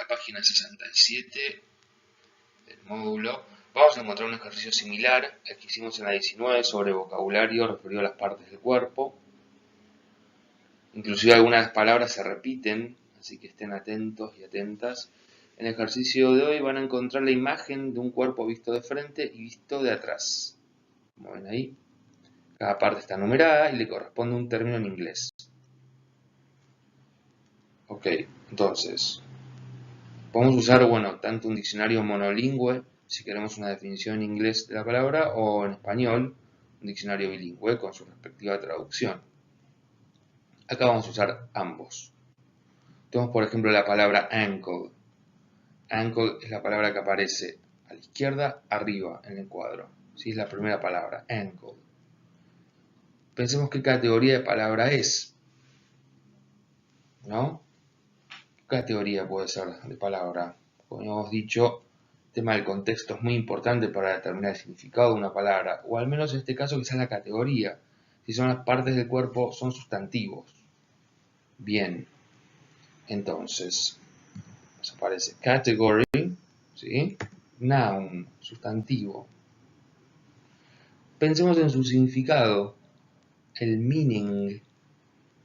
página 67 del módulo vamos a encontrar un ejercicio similar al que hicimos en la 19 sobre vocabulario referido a las partes del cuerpo. Inclusive algunas palabras se repiten, así que estén atentos y atentas. En el ejercicio de hoy van a encontrar la imagen de un cuerpo visto de frente y visto de atrás. Como ven ahí, cada parte está numerada y le corresponde un término en inglés. Ok, entonces, podemos usar, tanto un diccionario monolingüe, si queremos una definición en inglés de la palabra, o en español, un diccionario bilingüe con su respectiva traducción. Acá vamos a usar ambos. Tenemos, por ejemplo, la palabra ankle. Ankle es la palabra que aparece a la izquierda, arriba, en el cuadro. ¿Sí? Es la primera palabra, ankle. Pensemos qué categoría de palabra es, ¿no? ¿Qué categoría puede ser de palabra? Como hemos dicho, el tema del contexto es muy importante para determinar el significado de una palabra, o al menos en este caso que sea la categoría. Si son las partes del cuerpo, son sustantivos. Bien, entonces, nos aparece category, ¿sí? Noun, sustantivo. Pensemos en su significado, el meaning.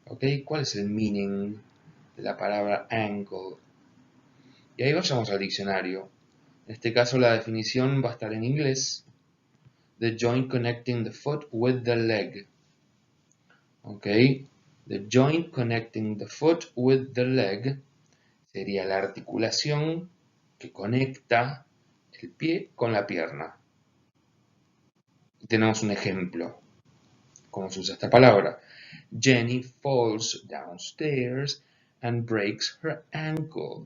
¿Ok? ¿Cuál es el meaning de la palabra ankle? Y ahí vayamos al diccionario. En este caso la definición va a estar en inglés. The joint connecting the foot with the leg. ¿Ok? The joint connecting the foot with the leg sería la articulación que conecta el pie con la pierna. Y tenemos un ejemplo. ¿Cómo se usa esta palabra? Jenny falls downstairs and breaks her ankle.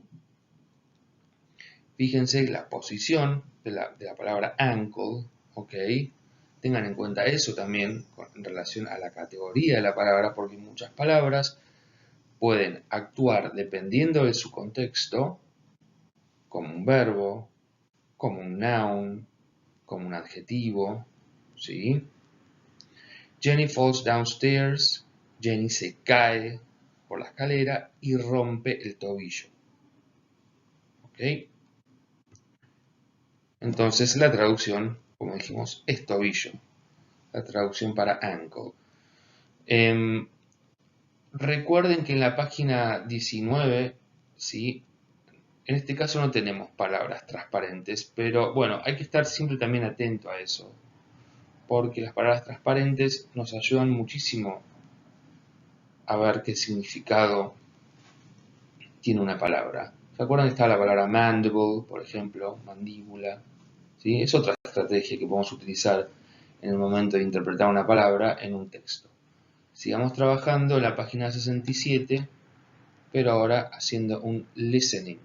Fíjense la posición de la palabra ankle, ¿ok? Tengan en cuenta eso también en relación a la categoría de la palabra, porque muchas palabras pueden actuar dependiendo de su contexto, como un verbo, como un noun, como un adjetivo, ¿sí? Jenny falls downstairs, Jenny se cae por la escalera y rompe el tobillo. ¿Ok? Entonces la traducción, como dijimos, es tobillo. La traducción para ankle. Recuerden que en la página 19, ¿sí? En este caso no tenemos palabras transparentes, pero bueno, hay que estar siempre también atento a eso, porque las palabras transparentes nos ayudan muchísimo a ver qué significado tiene una palabra. ¿Se acuerdan que está la palabra mandible, por ejemplo, mandíbula? ¿Sí? Es otra estrategia que podemos utilizar en el momento de interpretar una palabra en un texto. Sigamos trabajando en la página 67, pero ahora haciendo un listening.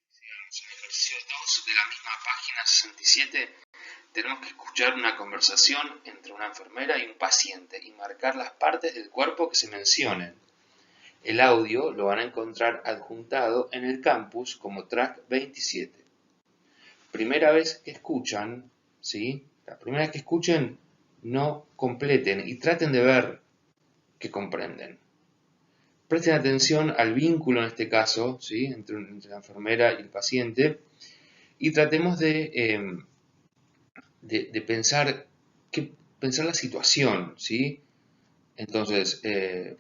Sigamos en el ejercicio 2 de la misma página 67. Tenemos que escuchar una conversación entre una enfermera y un paciente y marcar las partes del cuerpo que se mencionen. El audio lo van a encontrar adjuntado en el campus como track 27. Primera vez que escuchan, ¿sí? La primera vez que escuchen, no completen y traten de ver que comprenden. Presten atención al vínculo en este caso, ¿sí? entre la enfermera y el paciente, y tratemos de pensar la situación, ¿sí? Entonces,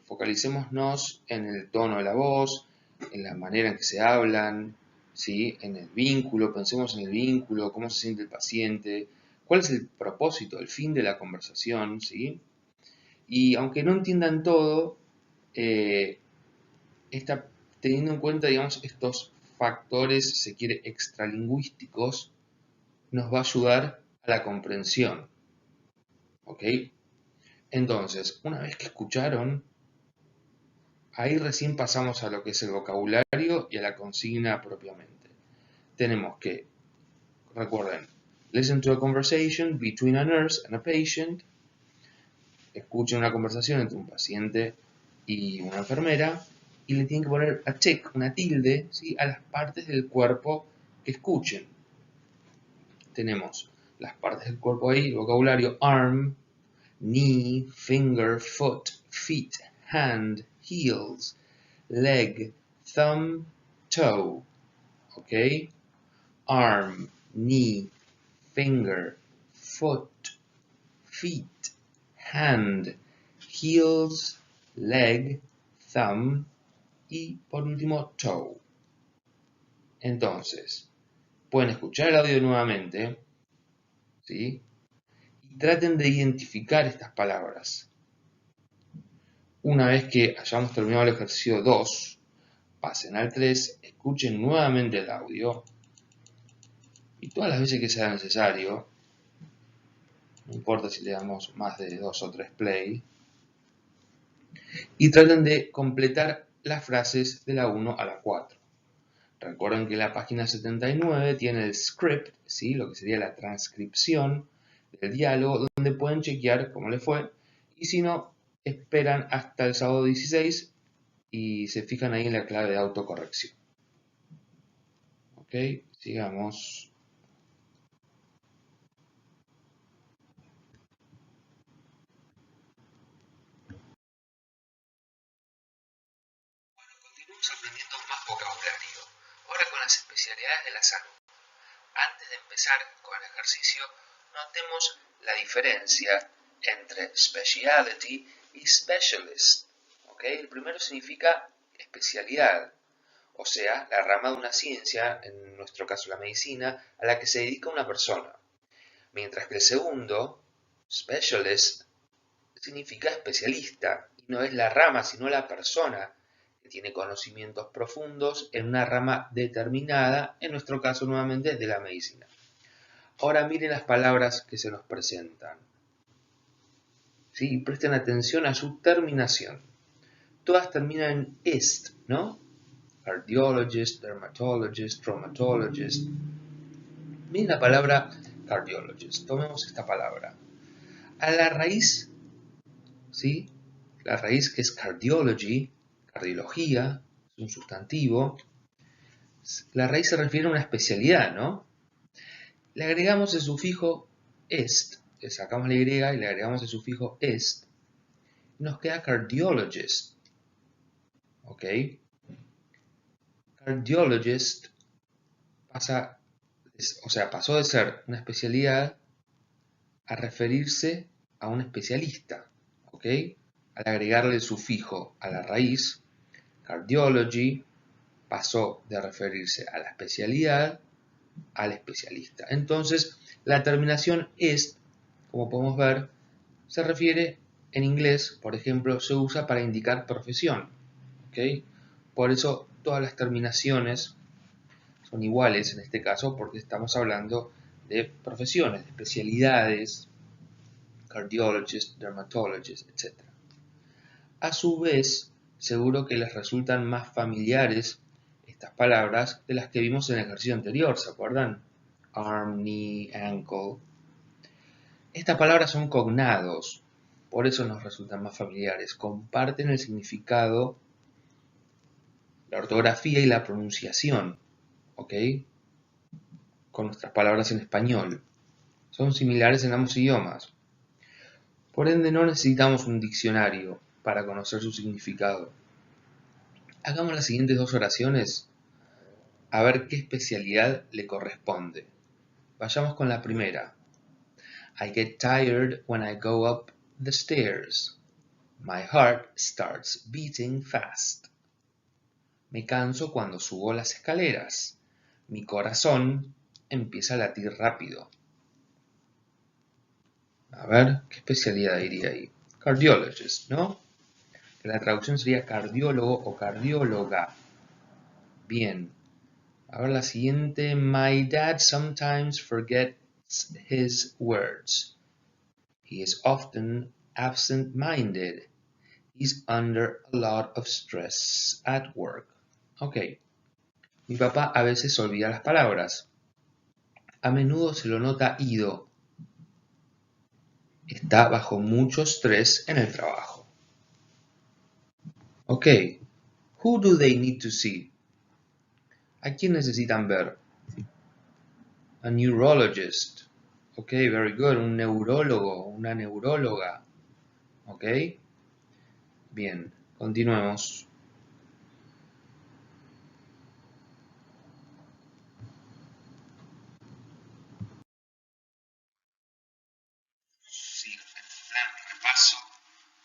focalicémonos en el tono de la voz, en la manera en que se hablan, ¿sí? En el vínculo, pensemos en el vínculo, cómo se siente el paciente, cuál es el propósito, el fin de la conversación, ¿sí? Y aunque no entiendan todo, teniendo en cuenta, digamos, estos factores, si se quiere, extralingüísticos, nos va a ayudar a la comprensión, ¿ok? Entonces, una vez que escucharon, ahí recién pasamos a lo que es el vocabulario y a la consigna propiamente. Tenemos que, recuerden, listen to a conversation between a nurse and a patient. Escuchen una conversación entre un paciente y una enfermera y le tienen que poner a tick, una tilde, ¿sí? A las partes del cuerpo que escuchen. Tenemos las partes del cuerpo ahí, el vocabulario arm, knee, finger, foot, feet, hand, heels, leg, thumb, toe. ¿Ok? Arm, knee, finger, foot, feet, hand, heels, leg, thumb y por último toe. Entonces, pueden escuchar el audio nuevamente, ¿sí? Y traten de identificar estas palabras. Una vez que hayamos terminado el ejercicio 2, pasen al 3, escuchen nuevamente el audio y todas las veces que sea necesario, no importa si le damos más de 2 o 3 play, y traten de completar las frases de la 1 a la 4. Recuerden que la página 79 tiene el script, ¿sí? Lo que sería la transcripción del diálogo, donde pueden chequear cómo les fue, y si no, esperan hasta el sábado 16 y se fijan ahí en la clave de autocorrección. Ok, sigamos. Bueno, continuamos aprendiendo más vocabulario, ahora con las especialidades de la salud. Antes de empezar con el ejercicio, notemos la diferencia entre speciality y specialist. ¿Okay? El primero significa especialidad, o sea, la rama de una ciencia, en nuestro caso la medicina, a la que se dedica una persona. Mientras que el segundo, specialist, significa especialista, y no es la rama, sino la persona que tiene conocimientos profundos en una rama determinada, en nuestro caso nuevamente de la medicina. Ahora miren las palabras que se nos presentan. ¿Sí? Presten atención a su terminación. Todas terminan en est, ¿no? Cardiologist, dermatologist, traumatologist. Miren la palabra cardiologist. Tomemos esta palabra. A la raíz, ¿sí? La raíz que es cardiology, cardiología, es un sustantivo. La raíz se refiere a una especialidad, ¿no? Le agregamos el sufijo est, le sacamos la y y le agregamos el sufijo est, y nos queda cardiologist. ¿Ok? Cardiologist pasó de ser una especialidad a referirse a un especialista. ¿Ok? Al agregarle el sufijo a la raíz, cardiology pasó de referirse a la especialidad al especialista. Entonces, la terminación est, como podemos ver, se refiere en inglés, por ejemplo, se usa para indicar profesión. ¿Okay? Por eso todas las terminaciones son iguales en este caso, porque estamos hablando de profesiones, de especialidades, cardiologist, dermatologist, etc. A su vez, seguro que les resultan más familiares estas palabras de las que vimos en el ejercicio anterior, ¿se acuerdan? Arm, knee, ankle. Estas palabras son cognados, por eso nos resultan más familiares. Comparten el significado, la ortografía y la pronunciación, ¿ok? Con nuestras palabras en español. Son similares en ambos idiomas. Por ende, no necesitamos un diccionario para conocer su significado. Hagamos las siguientes dos oraciones a ver qué especialidad le corresponde. Vayamos con la primera. I get tired when I go up the stairs. My heart starts beating fast. Me canso cuando subo las escaleras. Mi corazón empieza a latir rápido. A ver, ¿qué especialidad diría ahí? Cardiologist, ¿no? Que la traducción sería cardiólogo o cardióloga. Bien. A ver la siguiente. My dad sometimes forgets his words. He is often absent-minded. He's under a lot of stress at work. Ok. Mi papá a veces olvida las palabras. A menudo se lo nota ido. Está bajo mucho estrés en el trabajo. Ok. Who do they need to see? ¿A quién necesitan ver? A neurologist. Ok, very good. Un neurólogo, una neuróloga. Ok. Bien, continuemos. Sí, en plan repaso,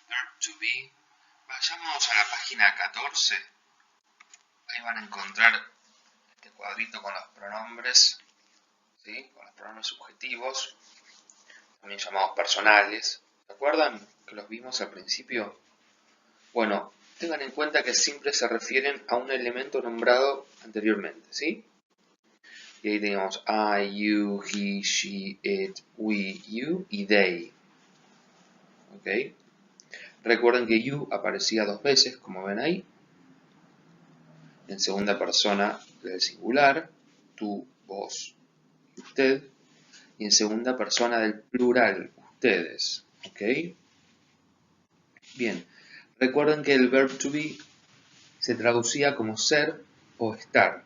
verb to be. Vayamos a la página 14. Ahí van a encontrar este cuadrito con los pronombres, ¿sí? Con los pronombres subjetivos, también llamados personales. ¿Se acuerdan que los vimos al principio? Bueno, tengan en cuenta que siempre se refieren a un elemento nombrado anteriormente, ¿sí? Y ahí tenemos I, you, he, she, it, we, you y they. ¿Ok? Recuerden que you aparecía dos veces, como ven ahí. En segunda persona del singular, tú, vos y usted. Y en segunda persona del plural, ustedes. ¿Ok? Bien. Recuerden que el verb to be se traducía como ser o estar.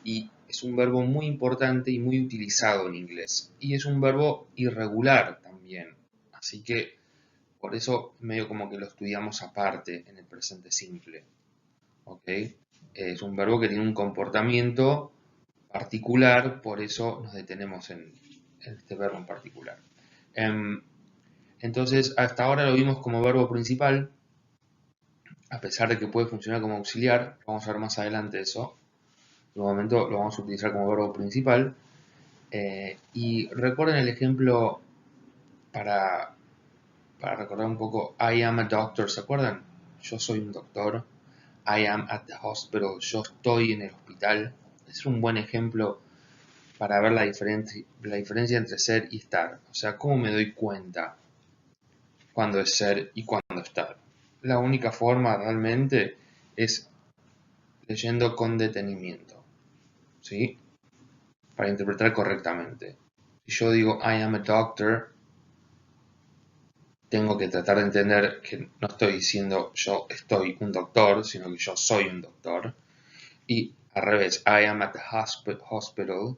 Y es un verbo muy importante y muy utilizado en inglés. Y es un verbo irregular también. Así que por eso medio como que lo estudiamos aparte en el presente simple. ¿Ok? Es un verbo que tiene un comportamiento particular, por eso nos detenemos en este verbo en particular. Entonces, hasta ahora lo vimos como verbo principal, a pesar de que puede funcionar como auxiliar. Vamos a ver más adelante eso. De momento lo vamos a utilizar como verbo principal. Y recuerden el ejemplo para recordar un poco, I am a doctor, ¿se acuerdan? Yo soy un doctor. I am at the hospital, yo estoy en el hospital. Es un buen ejemplo para ver la diferencia entre ser y estar. O sea, ¿cómo me doy cuenta cuándo es ser y cuándo estar? La única forma realmente es leyendo con detenimiento, ¿sí? Para interpretar correctamente. Si yo digo I am a doctor, tengo que tratar de entender que no estoy diciendo yo estoy un doctor, sino que yo soy un doctor. Y al revés, I am at the hospital.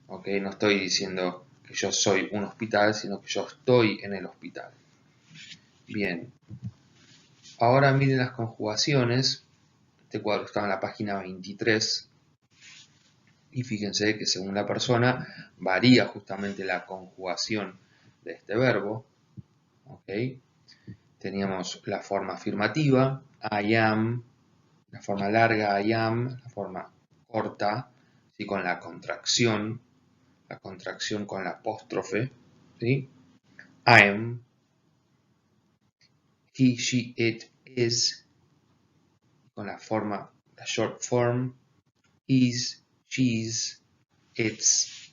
¿Ok? No estoy diciendo que yo soy un hospital, sino que yo estoy en el hospital. Bien. Ahora miren las conjugaciones. Este cuadro está en la página 23. Y fíjense que según la persona varía justamente la conjugación de este verbo. ¿Ok? Teníamos la forma afirmativa, I am, la forma larga, I am, la forma corta, ¿sí? Con la contracción con la apóstrofe, ¿sí? I am, he, she, it, is, con la forma, la short form, is, she's, it's,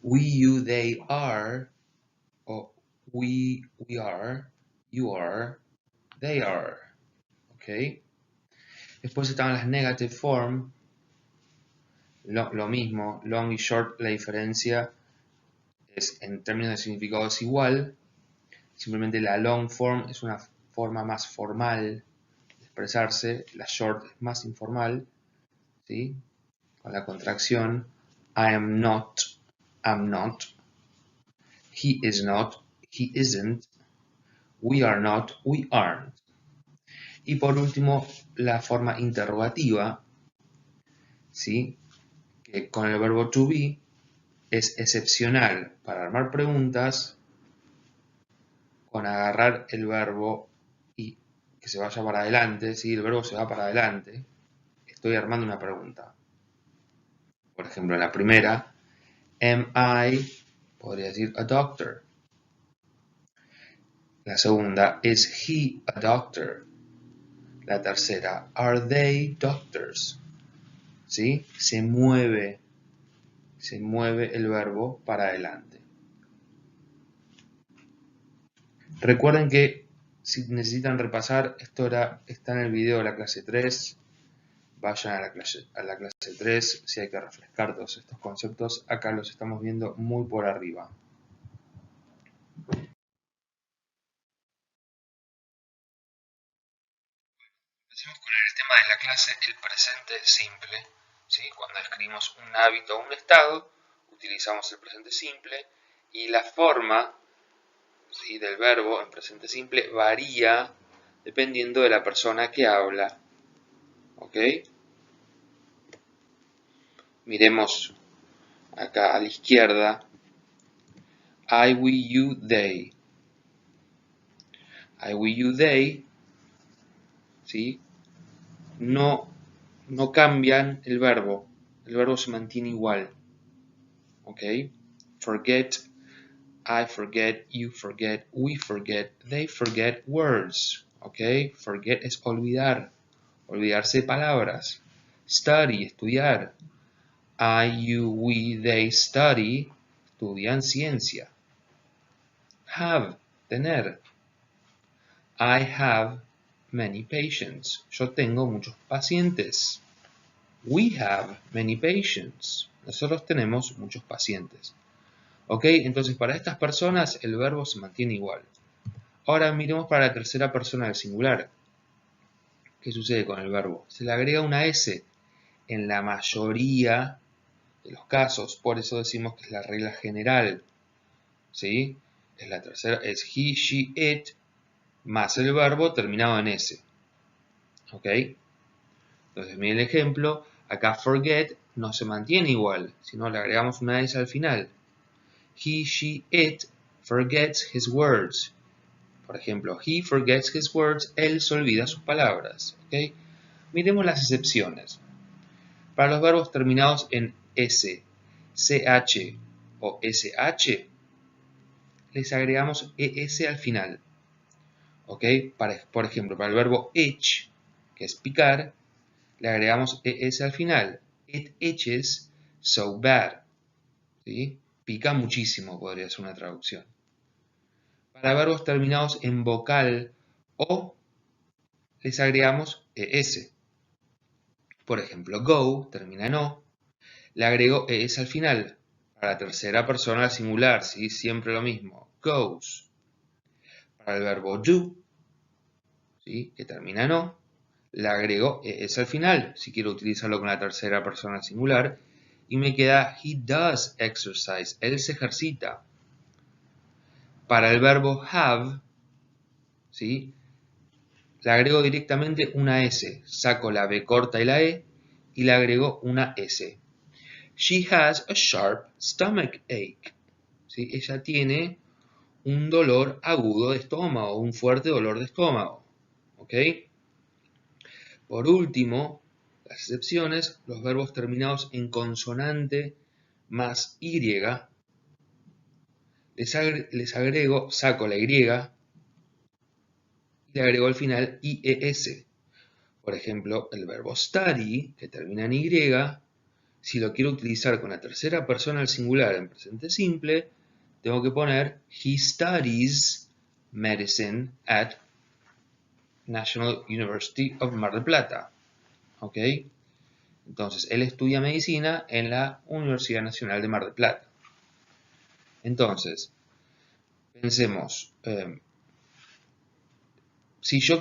we, you, they are, o we are, you are, they are, ¿ok? Después estaban las negative form, lo mismo, long y short, la diferencia es en términos de significado es igual, simplemente la long form es una forma más formal de expresarse, la short es más informal, ¿sí? Con la contracción I am not, I'm not, he is not, he isn't, we are not, we aren't. Y por último, la forma interrogativa, ¿sí? Que con el verbo to be es excepcional para armar preguntas con agarrar el verbo y que se vaya para adelante, ¿sí? El verbo se va para adelante, estoy armando una pregunta. Por ejemplo, en la primera, am I, podría decir a doctor. La segunda, is he a doctor? La tercera, are they doctors? ¿Sí? Se mueve el verbo para adelante. Recuerden que si necesitan repasar, esto está en el video de la clase 3. Vayan a la clase 3 si hay que refrescar todos estos conceptos. Acá los estamos viendo muy por arriba. Empecemos con el tema de la clase, el presente simple. ¿Sí? Cuando escribimos un hábito o un estado, utilizamos el presente simple y la forma ¿sí?, del verbo en presente simple varía dependiendo de la persona que habla. ¿Ok? Miremos acá a la izquierda. I, we, you, they. I, we, you, they, ¿sí?, no cambian el verbo se mantiene igual. ¿Ok? Forget, I forget, you forget, we forget, they forget words. ¿Ok? Forget es olvidar, olvidarse de palabras. Study, estudiar. I, you, we, they study, estudian ciencia. Have, tener. I have many patients. Yo tengo muchos pacientes. We have many patients. Nosotros tenemos muchos pacientes. ¿Ok? Entonces, para estas personas el verbo se mantiene igual. Ahora miremos para la tercera persona del singular. ¿Qué sucede con el verbo? Se le agrega una S en la mayoría de los casos. Por eso decimos que es la regla general. ¿Sí? Es la tercera, es he, she, it, más el verbo terminado en S. ¿Ok? Entonces, miren el ejemplo. Acá forget no se mantiene igual, sino le agregamos una S al final. He, she, it forgets his words. Por ejemplo, he forgets his words. Él se olvida sus palabras. ¿Ok? Miremos las excepciones. Para los verbos terminados en S, CH o SH, les agregamos ES al final. ¿Ok? Por ejemplo, para el verbo itch, que es picar, le agregamos ES al final. It itches so bad. ¿Sí? Pica muchísimo, podría ser una traducción. Para verbos terminados en vocal o, les agregamos ES. Por ejemplo, go termina en O, le agrego ES al final. Para la tercera persona al singular, ¿sí? Siempre lo mismo. Goes. Para el verbo do, ¿sí?, que termina en O, le agrego ES al final, si quiero utilizarlo con la tercera persona al singular, y me queda he does exercise. Él se ejercita. Para el verbo have, ¿sí?, le agrego directamente una S. Saco la B corta y la E y le agrego una S. She has a sharp stomach ache. ¿Sí? Ella tiene un dolor agudo de estómago, un fuerte dolor de estómago. ¿Ok? Por último, las excepciones, los verbos terminados en consonante más Y, les agrego, saco la Y y le agrego al final IES. Por ejemplo, el verbo study, que termina en Y, si lo quiero utilizar con la tercera persona al singular en presente simple, tengo que poner he studies medicine at National University of Mar del Plata. ¿Ok? Entonces, él estudia medicina en la Universidad Nacional de Mar del Plata. Entonces, pensemos, si yo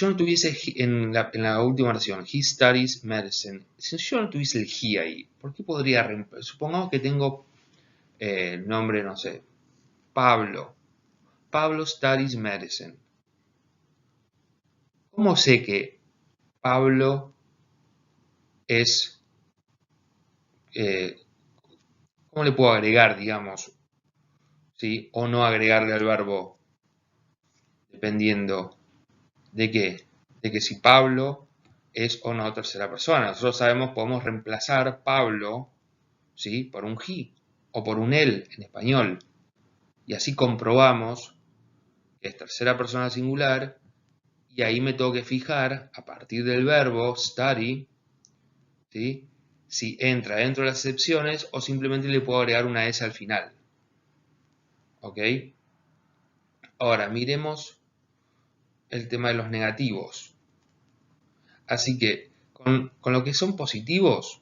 no tuviese en la última oración, he studies medicine, si yo no tuviese el he ahí, ¿por qué podría reemplazar? Supongamos que tengo el nombre, no sé, Pablo. Pablo studies medicine. ¿Cómo sé que Pablo es, cómo le puedo agregar, digamos, ¿sí?, o no agregarle al verbo, dependiendo de qué? De que si Pablo es o no tercera persona. Nosotros sabemos, podemos reemplazar Pablo, ¿sí?, por un he o por un él en español. Y así comprobamos que es tercera persona singular. Y ahí me tengo que fijar, a partir del verbo study, ¿sí?, si entra dentro de las excepciones o simplemente le puedo agregar una S al final. ¿Ok? Ahora, miremos el tema de los negativos. Así que, con lo que son positivos,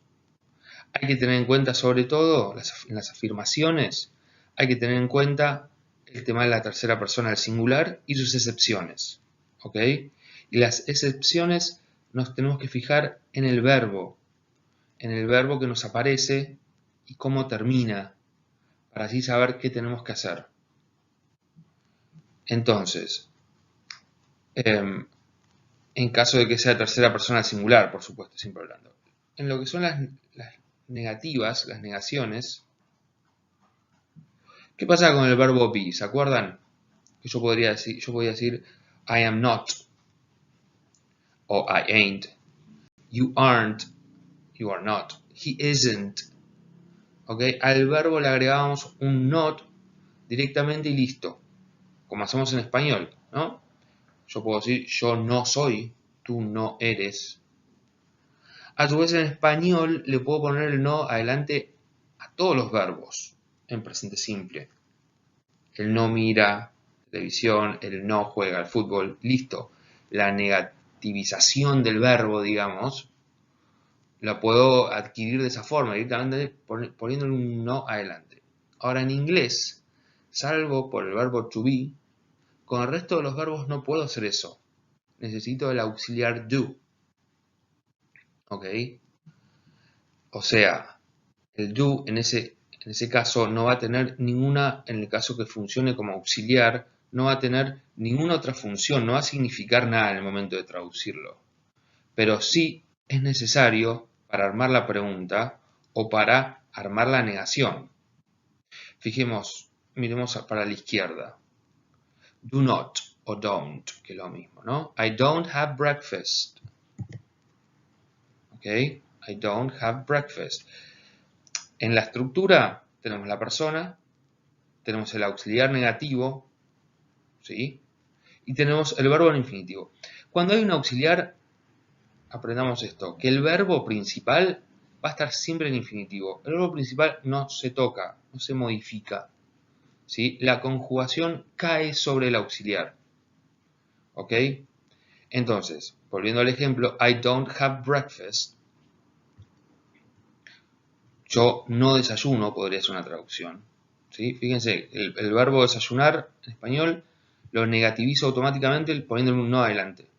hay que tener en cuenta, sobre todo, en las afirmaciones, hay que tener en cuenta el tema de la tercera persona del singular y sus excepciones. ¿Ok? Y las excepciones nos tenemos que fijar en el verbo que nos aparece y cómo termina, para así saber qué tenemos que hacer. Entonces, en caso de que sea tercera persona singular, por supuesto, siempre hablando. En lo que son las negativas, las negaciones, ¿qué pasa con el verbo be? ¿Se acuerdan? Que yo podría decir I am not o I ain't. You aren't, you are not. He isn't. ¿Ok? Al verbo le agregábamos un not directamente y listo. Como hacemos en español, ¿no? Yo puedo decir yo no soy, tú no eres. A su vez en español le puedo poner el no adelante a todos los verbos en presente simple. El no mira televisión, el no juega al fútbol, listo. La negativización del verbo, digamos, la puedo adquirir de esa forma, directamente poniéndole un no adelante. Ahora en inglés, salvo por el verbo to be, con el resto de los verbos no puedo hacer eso. Necesito el auxiliar do. ¿Ok? O sea, el do en ese caso no va a tener ninguna, en el caso que funcione como auxiliar, no va a tener ninguna otra función, no va a significar nada en el momento de traducirlo. Pero sí es necesario para armar la pregunta o para armar la negación. Fijemos, miremos para la izquierda. Do not o don't, que es lo mismo, ¿no? I don't have breakfast. ¿Ok? I don't have breakfast. En la estructura tenemos la persona, tenemos el auxiliar negativo, ¿sí? Y tenemos el verbo en infinitivo. Cuando hay un auxiliar, aprendamos esto, que el verbo principal va a estar siempre en infinitivo. El verbo principal no se toca, no se modifica, ¿sí? La conjugación cae sobre el auxiliar, ¿ok? Entonces, volviendo al ejemplo, I don't have breakfast. Yo no desayuno, podría ser una traducción. ¿Sí? Fíjense, el verbo desayunar en español lo negativizo automáticamente poniéndole un no adelante.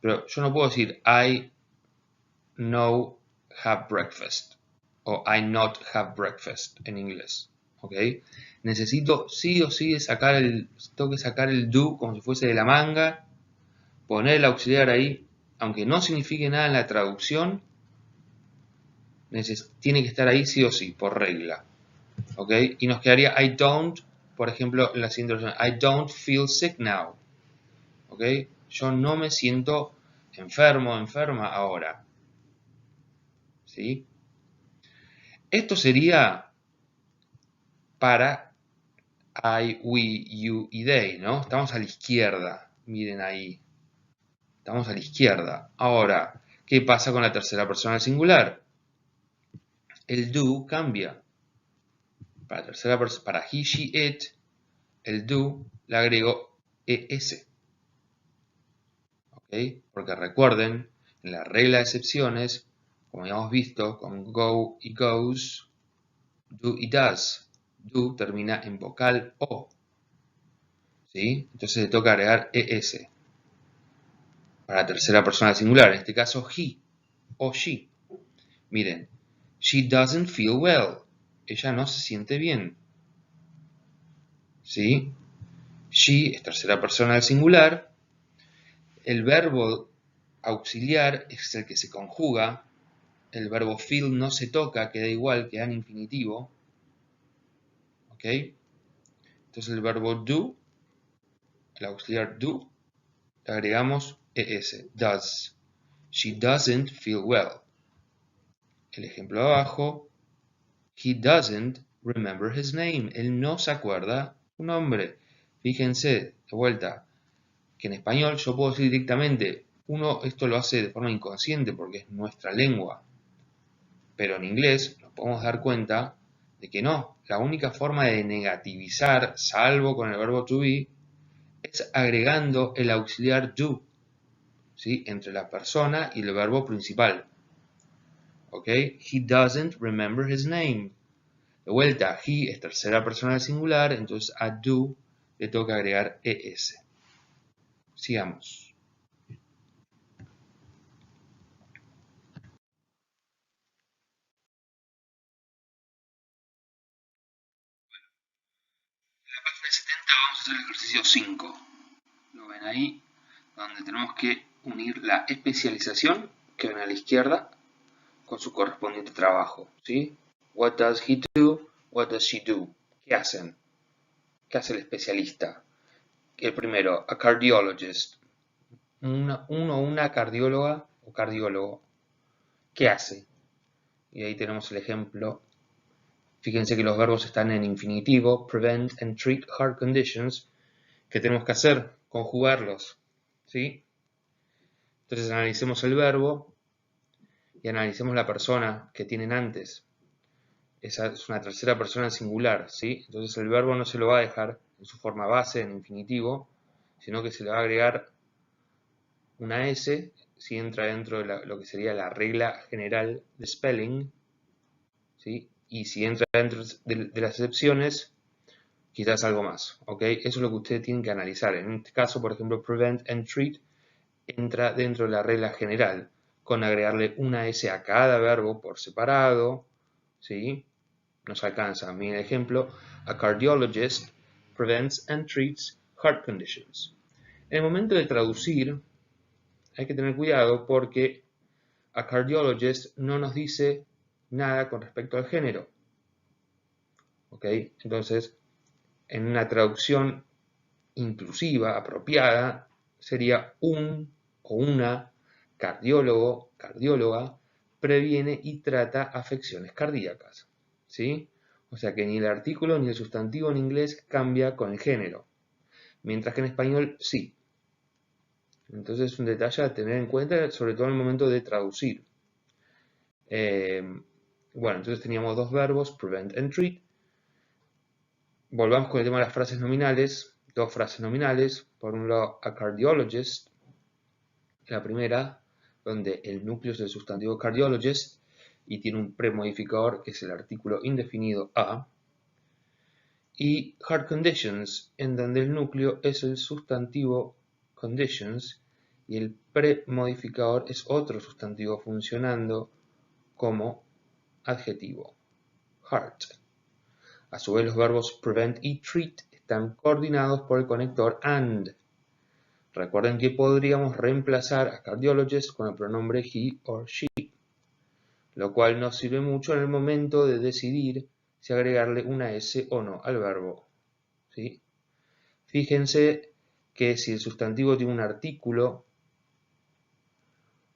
Pero yo no puedo decir I no have breakfast o I not have breakfast en inglés. ¿Ok? Necesito sí o sí tengo que sacar el do como si fuese de la manga, poner el auxiliar ahí, aunque no signifique nada en la traducción, tiene que estar ahí sí o sí, por regla. ¿Ok? Y nos quedaría I don't, por ejemplo, la siguiente versión, I don't feel sick now. ¿Ok? Yo no me siento enfermo, enferma ahora. ¿Sí? Esto sería para I, we, you y they, ¿no? Estamos a la izquierda. Miren ahí. Estamos a la izquierda. Ahora, ¿qué pasa con la tercera persona del singular? El do cambia. Para tercera persona, para he, she, it, el do le agrego es. ¿Ok? Porque recuerden, en la regla de excepciones, como ya hemos visto, con go y goes, do y does. Do termina en vocal O. ¿Sí? Entonces le toca agregar es. Para la tercera persona del singular, en este caso he o she. Miren, she doesn't feel well. Ella no se siente bien. ¿Sí? She es tercera persona del singular. El verbo auxiliar es el que se conjuga. El verbo feel no se toca, queda igual, queda en infinitivo. ¿Ok? Entonces el verbo do, el auxiliar do, le agregamos es, does. She doesn't feel well. El ejemplo de abajo, he doesn't remember his name. Él no se acuerda su nombre. Fíjense, de vuelta, que en español yo puedo decir directamente, uno esto lo hace de forma inconsciente porque es nuestra lengua. Pero en inglés nos podemos dar cuenta de que no. La única forma de negativizar, salvo con el verbo to be, es agregando el auxiliar do, ¿sí? Entre la persona y el verbo principal. ¿Ok? He doesn't remember his name. De vuelta, he es tercera persona del singular, entonces a do le toca agregar es. Sigamos. En la página 70 vamos a hacer el ejercicio 5. Lo ven ahí, donde tenemos que unir la especialización, que ven a la izquierda, con su correspondiente trabajo, ¿sí? What does he do? What does she do? ¿Qué hacen? ¿Qué hace el especialista? El primero, a cardiologist. Una cardióloga o cardiólogo. ¿Qué hace? Y ahí tenemos el ejemplo. Fíjense que los verbos están en infinitivo, prevent and treat heart conditions. ¿Qué tenemos que hacer? Conjugarlos, ¿sí? Entonces analicemos el verbo y analicemos la persona que tienen antes. Esa es una tercera persona singular, ¿sí? Entonces el verbo no se lo va a dejar en su forma base, en infinitivo, sino que se le va a agregar una S si entra dentro de lo que sería la regla general de spelling, ¿sí? Y si entra dentro de las excepciones, quizás algo más, ¿ok? Eso es lo que ustedes tienen que analizar. En este caso, por ejemplo, prevent and treat entra dentro de la regla general, con agregarle una S a cada verbo por separado, ¿sí? Nos alcanza. Miren el ejemplo, a cardiologist prevents and treats heart conditions. En el momento de traducir, hay que tener cuidado porque a cardiologist no nos dice nada con respecto al género. ¿Ok? Entonces, en una traducción inclusiva, apropiada, sería un o una cardiólogo, cardióloga, previene y trata afecciones cardíacas. ¿Sí? O sea que ni el artículo ni el sustantivo en inglés cambia con el género, mientras que en español sí. Entonces es un detalle a tener en cuenta, sobre todo en el momento de traducir. Bueno, entonces teníamos dos verbos, prevent and treat. Volvamos con el tema de las frases nominales. Dos frases nominales. Por un lado, a cardiologist. La primera, donde el núcleo es el sustantivo cardiologist y tiene un premodificador que es el artículo indefinido a. Y heart conditions, en donde el núcleo es el sustantivo conditions y el premodificador es otro sustantivo funcionando como adjetivo, heart. A su vez, los verbos prevent y treat están coordinados por el conector and. Recuerden que podríamos reemplazar a cardiologist con el pronombre he or she, lo cual nos sirve mucho en el momento de decidir si agregarle una S o no al verbo, ¿sí? Fíjense que si el sustantivo tiene un artículo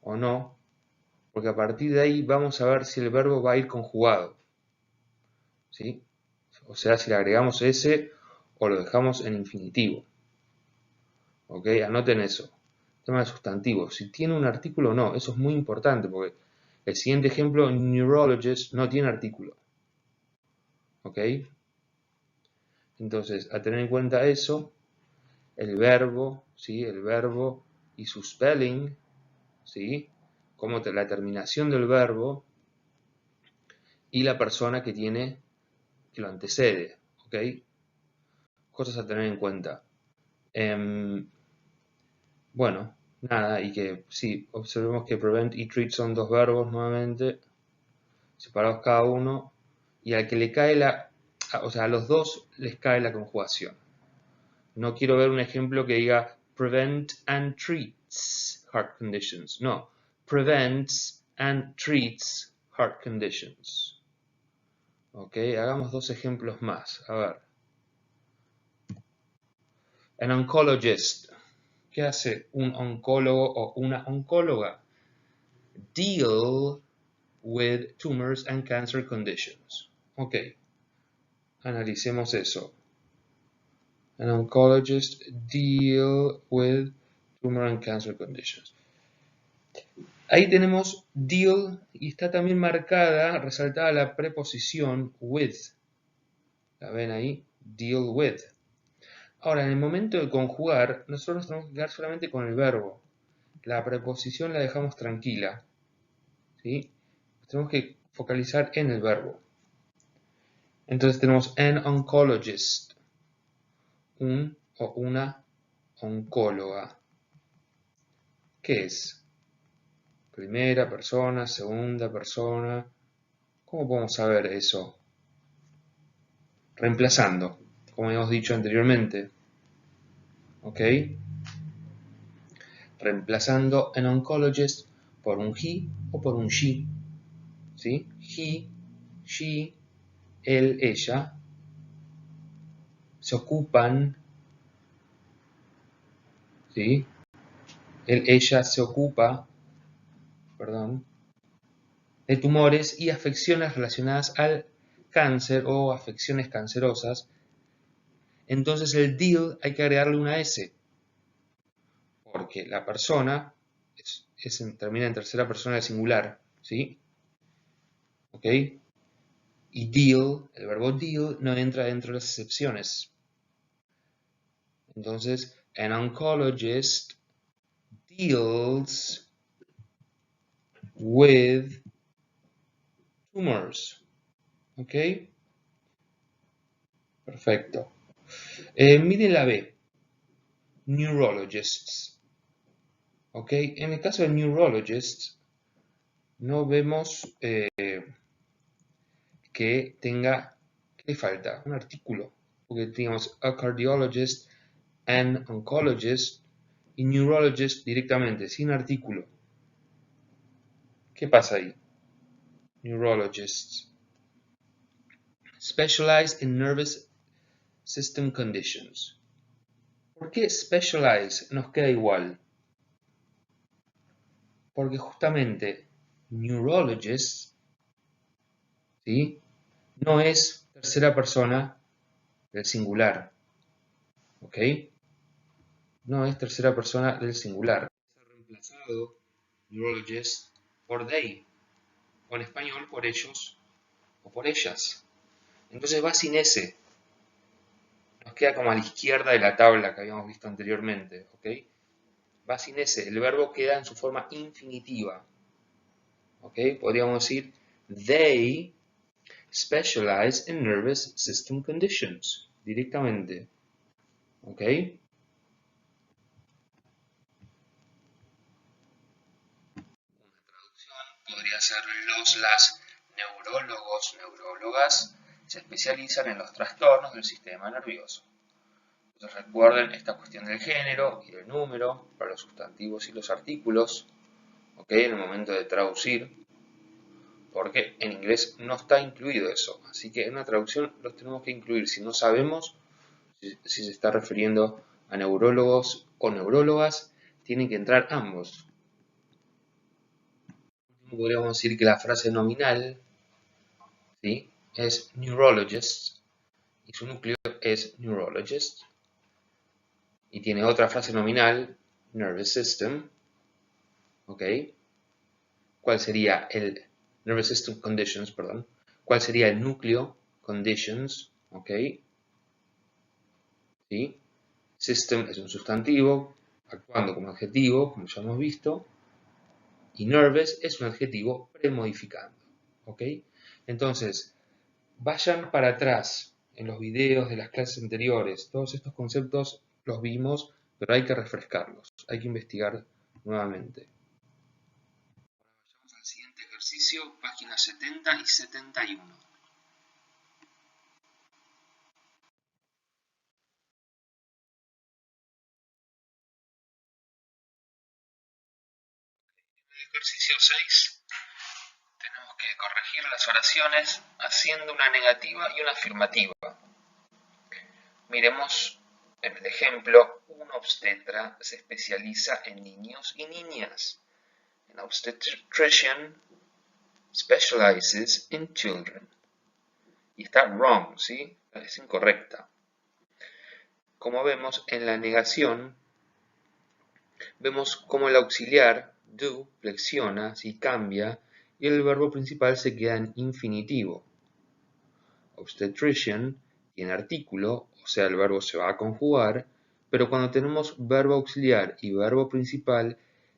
o no, porque a partir de ahí vamos a ver si el verbo va a ir conjugado, ¿sí? O sea, si le agregamos S o lo dejamos en infinitivo. ¿Ok? Anoten eso. Tema de sustantivos. Si tiene un artículo o no. Eso es muy importante porque el siguiente ejemplo, neurologist, no tiene artículo. ¿Ok? Entonces, a tener en cuenta eso, el verbo, ¿sí? El verbo y su spelling, ¿sí? Como la terminación del verbo y la persona que lo antecede. ¿Ok? Cosas a tener en cuenta. Bueno, nada, y que sí, observemos que prevent y treat son dos verbos nuevamente, separados cada uno, y al que le cae o sea, a los dos les cae la conjugación. No quiero ver un ejemplo que diga prevent and treats heart conditions. No, prevents and treats heart conditions. Ok, hagamos dos ejemplos más. A ver. An oncologist. ¿Qué hace un oncólogo o una oncóloga? Deal with tumors and cancer conditions. Ok, analicemos eso. An oncologist deal with tumor and cancer conditions. Ahí tenemos deal y está también marcada, resaltada la preposición with. ¿La ven ahí? Deal with. Ahora, en el momento de conjugar, nosotros nos tenemos que quedar solamente con el verbo. La preposición la dejamos tranquila, ¿sí? Tenemos que focalizar en el verbo. Entonces tenemos an oncologist, un o una oncóloga. ¿Qué es? Primera persona, segunda persona. ¿Cómo podemos saber eso? Reemplazando, como hemos dicho anteriormente. ¿ok? Reemplazando an oncologist por un he o por un she, ¿sí? He, she, él, ella, se ocupan, ¿sí? Él, ella se ocupa, perdón, de tumores y afecciones relacionadas al cáncer o afecciones cancerosas. Entonces el deal hay que agregarle una S, porque la persona termina en tercera persona del singular, ¿sí? ¿Ok? Y deal, el verbo deal, no entra dentro de las excepciones. Entonces, an oncologist deals with tumors. ¿Ok? Perfecto. Miren la B. Neurologists. ¿Ok? En el caso de neurologists, no vemos que tenga, ¿qué le falta? Un artículo. Porque teníamos a cardiologist, an oncologist y neurologist directamente, sin artículo. ¿Qué pasa ahí? Neurologists. Specialize in nervous system conditions. ¿Por qué specialize nos queda igual? Porque justamente neurologist, ¿sí? No es tercera persona del singular. ¿Ok? No es tercera persona del singular. Está reemplazado neurologist por they. O en español por ellos o por ellas. Entonces va sin S. Nos queda como a la izquierda de la tabla que habíamos visto anteriormente. ¿Ok? Va sin S. El verbo queda en su forma infinitiva. ¿Ok? Podríamos decir they specialize in nervous system conditions. Directamente. ¿Ok? Podría ser las neurólogos, neurólogas, se especializan en los trastornos del sistema nervioso. Entonces recuerden esta cuestión del género y del número para los sustantivos y los artículos, ¿ok? En el momento de traducir, porque en inglés no está incluido eso, así que en una traducción los tenemos que incluir. Si no sabemos si se está refiriendo a neurólogos o neurólogas, tienen que entrar ambos. Podríamos decir que la frase nominal, ¿sí?, es neurologist y su núcleo es neurologist, y tiene otra frase nominal, nervous system, ¿ok? ¿Cuál sería el nervous system conditions, perdón? ¿Cuál sería el núcleo conditions, ¿ok? ¿Sí? System es un sustantivo actuando como adjetivo, como ya hemos visto, y nervous es un adjetivo premodificando, ¿ok? Entonces, vayan para atrás en los videos de las clases anteriores. Todos estos conceptos los vimos, pero hay que refrescarlos, hay que investigar nuevamente. Vamos al siguiente ejercicio, páginas 70 y 71. En el ejercicio 6 tenemos que corregir las oraciones haciendo una negativa y una afirmativa. Miremos en el ejemplo, un obstetra se especializa en niños y niñas. An obstetrician specializes in children. Y está wrong, ¿sí? Es incorrecta. Como vemos en la negación, vemos cómo el auxiliar, do, flexiona, ¿sí?, cambia, y el verbo principal se queda en infinitivo. Obstetrician tiene artículo, o sea, el verbo se va a conjugar, pero cuando tenemos verbo auxiliar y verbo principal,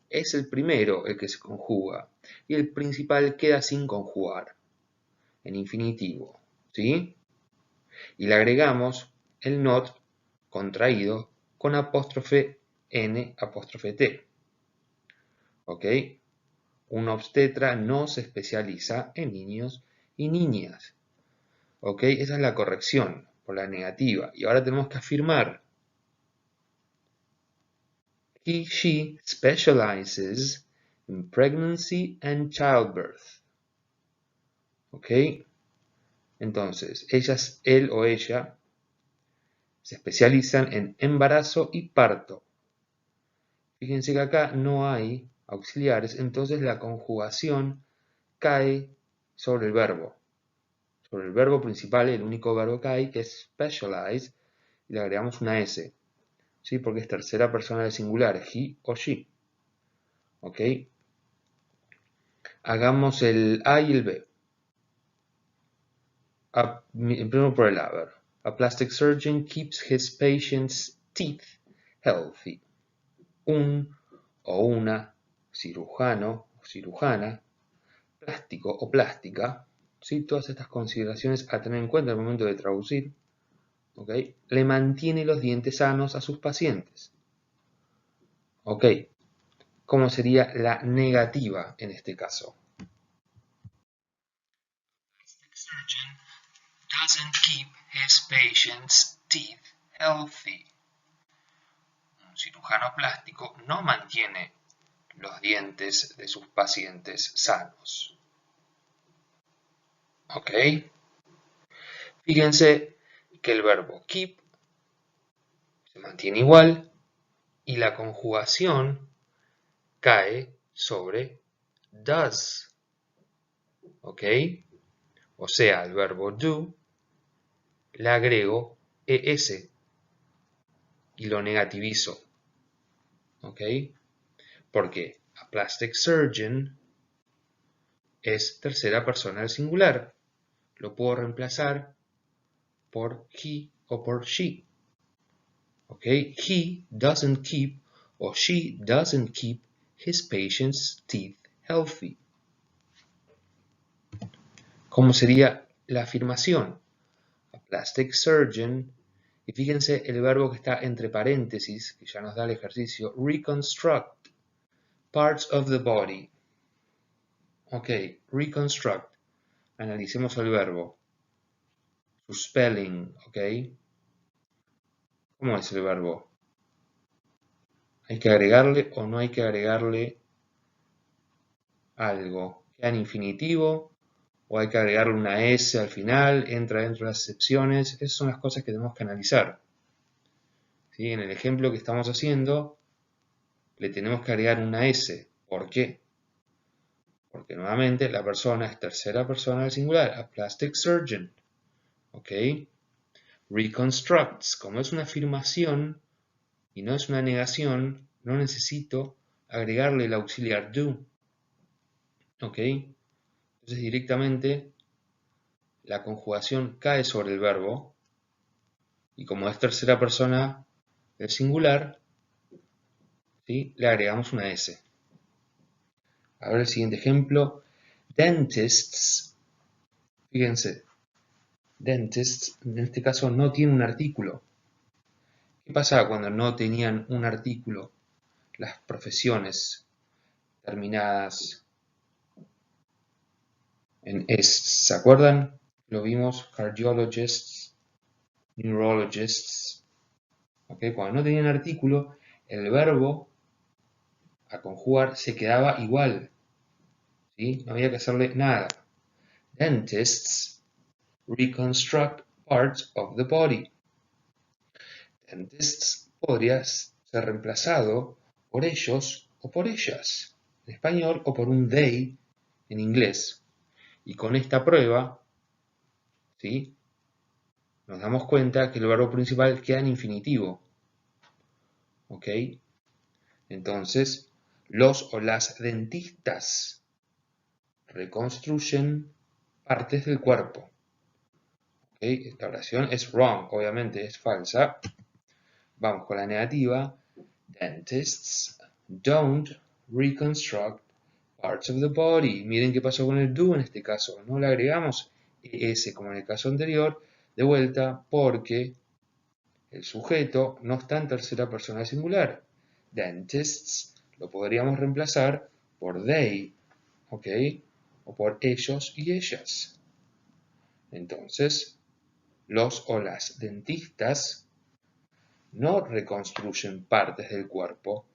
es el primero el que se conjuga, y el principal queda sin conjugar, en infinitivo, ¿sí? Y le agregamos el not contraído con apóstrofe n apóstrofe t, ¿ok? Un obstetra no se especializa en niños y niñas, ¿ok? Esa es la corrección por la negativa. Y ahora tenemos que afirmar. He, she specializes in pregnancy and childbirth. ¿Ok? Entonces, ellas, él o ella, se especializan en embarazo y parto. Fíjense que acá no hay auxiliares, entonces la conjugación cae sobre el verbo. Sobre el verbo principal, el único verbo que hay, que es specialize, y le agregamos una S. ¿Sí? Porque es tercera persona del singular, he o she. ¿Ok? Hagamos el A y el B. Primero por el A, a ver. A plastic surgeon keeps his patient's teeth healthy. Un o una cirujano o cirujana, plástico o plástica, ¿sí? Todas estas consideraciones a tener en cuenta al momento de traducir, ¿ok? Le mantiene los dientes sanos a sus pacientes. ¿Ok? ¿Cómo sería la negativa en este caso? The surgeon doesn't keep his patient's teeth healthy. Un cirujano plástico no mantiene los dientes de sus pacientes sanos. ¿Ok? Fíjense que el verbo keep se mantiene igual y la conjugación cae sobre does. ¿Ok? O sea, al verbo do le agrego es y lo negativizo. ¿Ok? Porque a plastic surgeon es tercera persona del singular. Lo puedo reemplazar por he o por she. ¿Ok? He doesn't keep o she doesn't keep his patient's teeth healthy. ¿Cómo sería la afirmación? A plastic surgeon. Y fíjense el verbo que está entre paréntesis, que ya nos da el ejercicio, reconstruct parts of the body. Ok, reconstruct. Analicemos el verbo. Su spelling, ok. ¿Cómo es el verbo? ¿Hay que agregarle o no hay que agregarle algo? ¿Queda en infinitivo? ¿O hay que agregarle una S al final? ¿Entra dentro de las excepciones? Esas son las cosas que tenemos que analizar. ¿Sí? En el ejemplo que estamos haciendo, le tenemos que agregar una S. ¿Por qué? Porque nuevamente la persona es tercera persona del singular, a plastic surgeon. ¿Ok? Reconstructs, como es una afirmación y no es una negación, no necesito agregarle el auxiliar do. ¿Ok? Entonces directamente la conjugación cae sobre el verbo y como es tercera persona del singular, ¿sí? Le agregamos una S. A ver el siguiente ejemplo. Dentists, fíjense, dentists en este caso no tiene un artículo. ¿Qué pasaba cuando no tenían un artículo las profesiones terminadas en est? ¿Se acuerdan? Lo vimos, cardiologists, neurologists. ¿Okay? Cuando no tenían artículo, el verbo a conjugar se quedaba igual. ¿Sí? No había que hacerle nada. Dentists reconstruct parts of the body. Dentists podría ser reemplazado por ellos o por ellas en español o por un they en inglés. Y con esta prueba, ¿sí? Nos damos cuenta que el verbo principal queda en infinitivo. ¿Ok? Entonces, los o las dentistas reconstruyen partes del cuerpo. ¿Ok? Esta oración es wrong, obviamente es falsa. Vamos con la negativa. Dentists don't reconstruct parts of the body. Miren qué pasó con el do en este caso. No le agregamos es como en el caso anterior, de vuelta, porque el sujeto no está en tercera persona singular. Dentists lo podríamos reemplazar por they, ¿ok? O por ellos y ellas. Entonces, los o las dentistas no reconstruyen partes del cuerpo,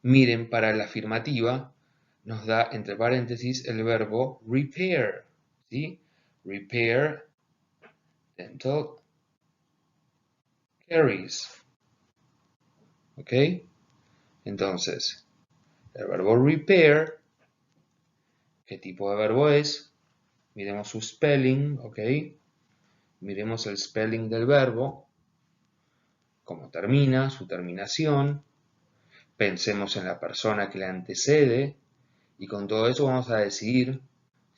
Miren, para la afirmativa nos da entre paréntesis el verbo repair, ¿sí? Repair dental caries, ¿ok? Entonces, el verbo repair, ¿qué tipo de verbo es? Miremos su spelling, ¿ok? Miremos el spelling del verbo, cómo termina, su terminación. Pensemos en la persona que le antecede y con todo eso vamos a decidir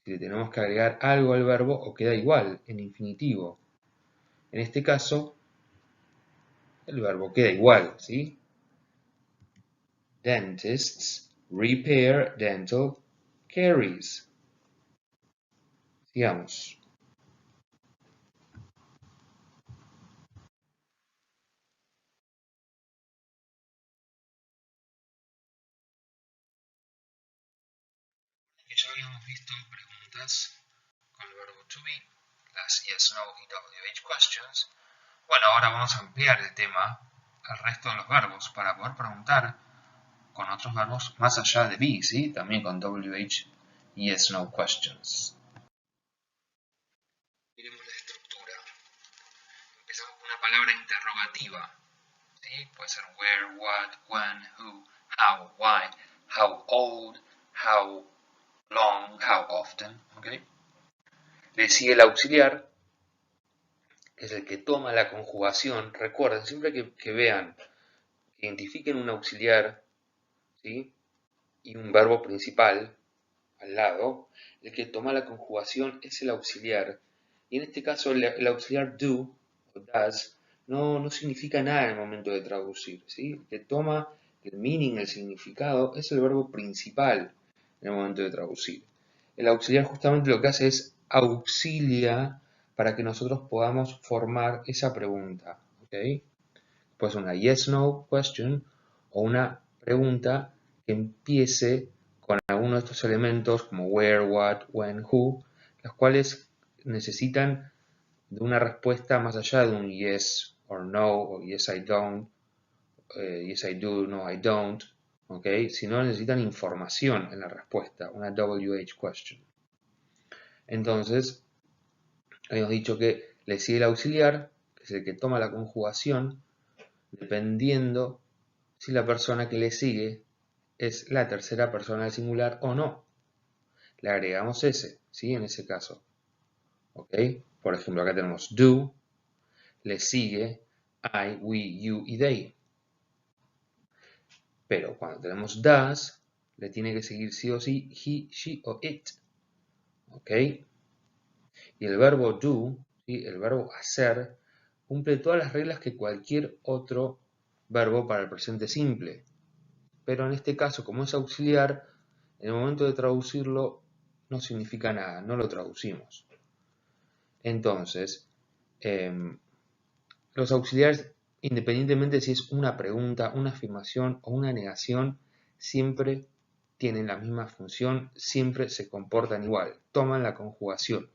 si le tenemos que agregar algo al verbo o queda igual, en infinitivo. En este caso, el verbo queda igual, ¿sí? Dentists repair dental caries. Sigamos. Ya habíamos visto preguntas con el verbo to be, las yes, no y WH questions. Bueno, ahora vamos a ampliar el tema al resto de los verbos para poder preguntar con otros verbos más allá de be, ¿sí? También con WH yes, no questions. Miremos la estructura. Empezamos con una palabra interrogativa, ¿sí? Puede ser where, what, when, who, how, why, how old, how long, how often, ¿ok? Le sigue el auxiliar, que es el que toma la conjugación. Recuerden, siempre que vean, que identifiquen un auxiliar, ¿sí? Y un verbo principal al lado, el que toma la conjugación es el auxiliar. Y en este caso el auxiliar do o does no significa nada en el momento de traducir, ¿sí? El que toma el meaning, el significado, es el verbo principal en el momento de traducir. El auxiliar justamente lo que hace es auxilia para que nosotros podamos formar esa pregunta, ¿ok? Puede ser una yes-no question o una pregunta que empiece con alguno de estos elementos como where, what, when, who, los cuales necesitan de una respuesta más allá de un yes or no, o yes I don't, yes I do, no I don't, ¿ok? Sino necesitan información en la respuesta, una WH question. Entonces, habíamos dicho que le sigue el auxiliar, que es el que toma la conjugación, dependiendo si la persona que le sigue es la tercera persona del singular o no. Le agregamos ese, ¿sí? En ese caso. ¿Ok? Por ejemplo, acá tenemos do, le sigue I, we, you y they. Pero cuando tenemos does, le tiene que seguir sí o sí he, she o it. ¿Ok? Y el verbo do, ¿sí? El verbo hacer, cumple todas las reglas que cualquier otro verbo para el presente simple. Pero en este caso, como es auxiliar, en el momento de traducirlo no significa nada, no lo traducimos. Entonces, los auxiliares, independientemente de si es una pregunta, una afirmación o una negación, siempre tienen la misma función, siempre se comportan igual, toman la conjugación.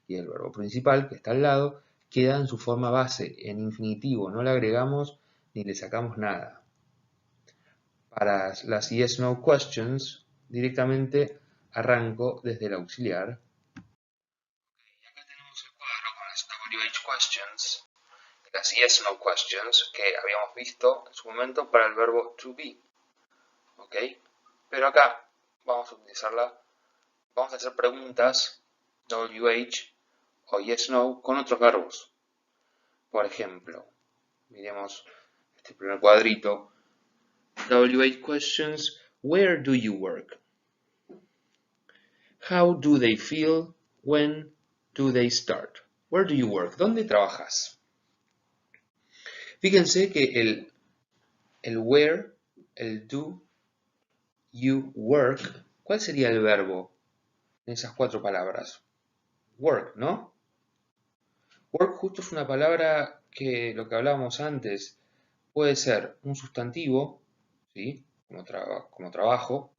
Y el verbo principal, que está al lado, queda en su forma base, en infinitivo, no le agregamos ni le sacamos nada. Para las yes-no questions, directamente arranco desde el auxiliar. Y acá tenemos el cuadro con las WH questions, las yes-no questions que habíamos visto en su momento para el verbo to be. ¿Ok? Pero acá vamos a utilizarla, vamos a hacer preguntas WH o yes-no con otros verbos. Por ejemplo, miremos este primer cuadrito. WH questions, where do you work? How do they feel? When do they start? Where do you work? ¿Dónde trabajas? Fíjense que el where, el do, you, work, ¿cuál sería el verbo en esas cuatro palabras? Work, ¿no? Work justo es una palabra que, lo que hablábamos antes, puede ser un sustantivo, ¿sí? Como trabajo,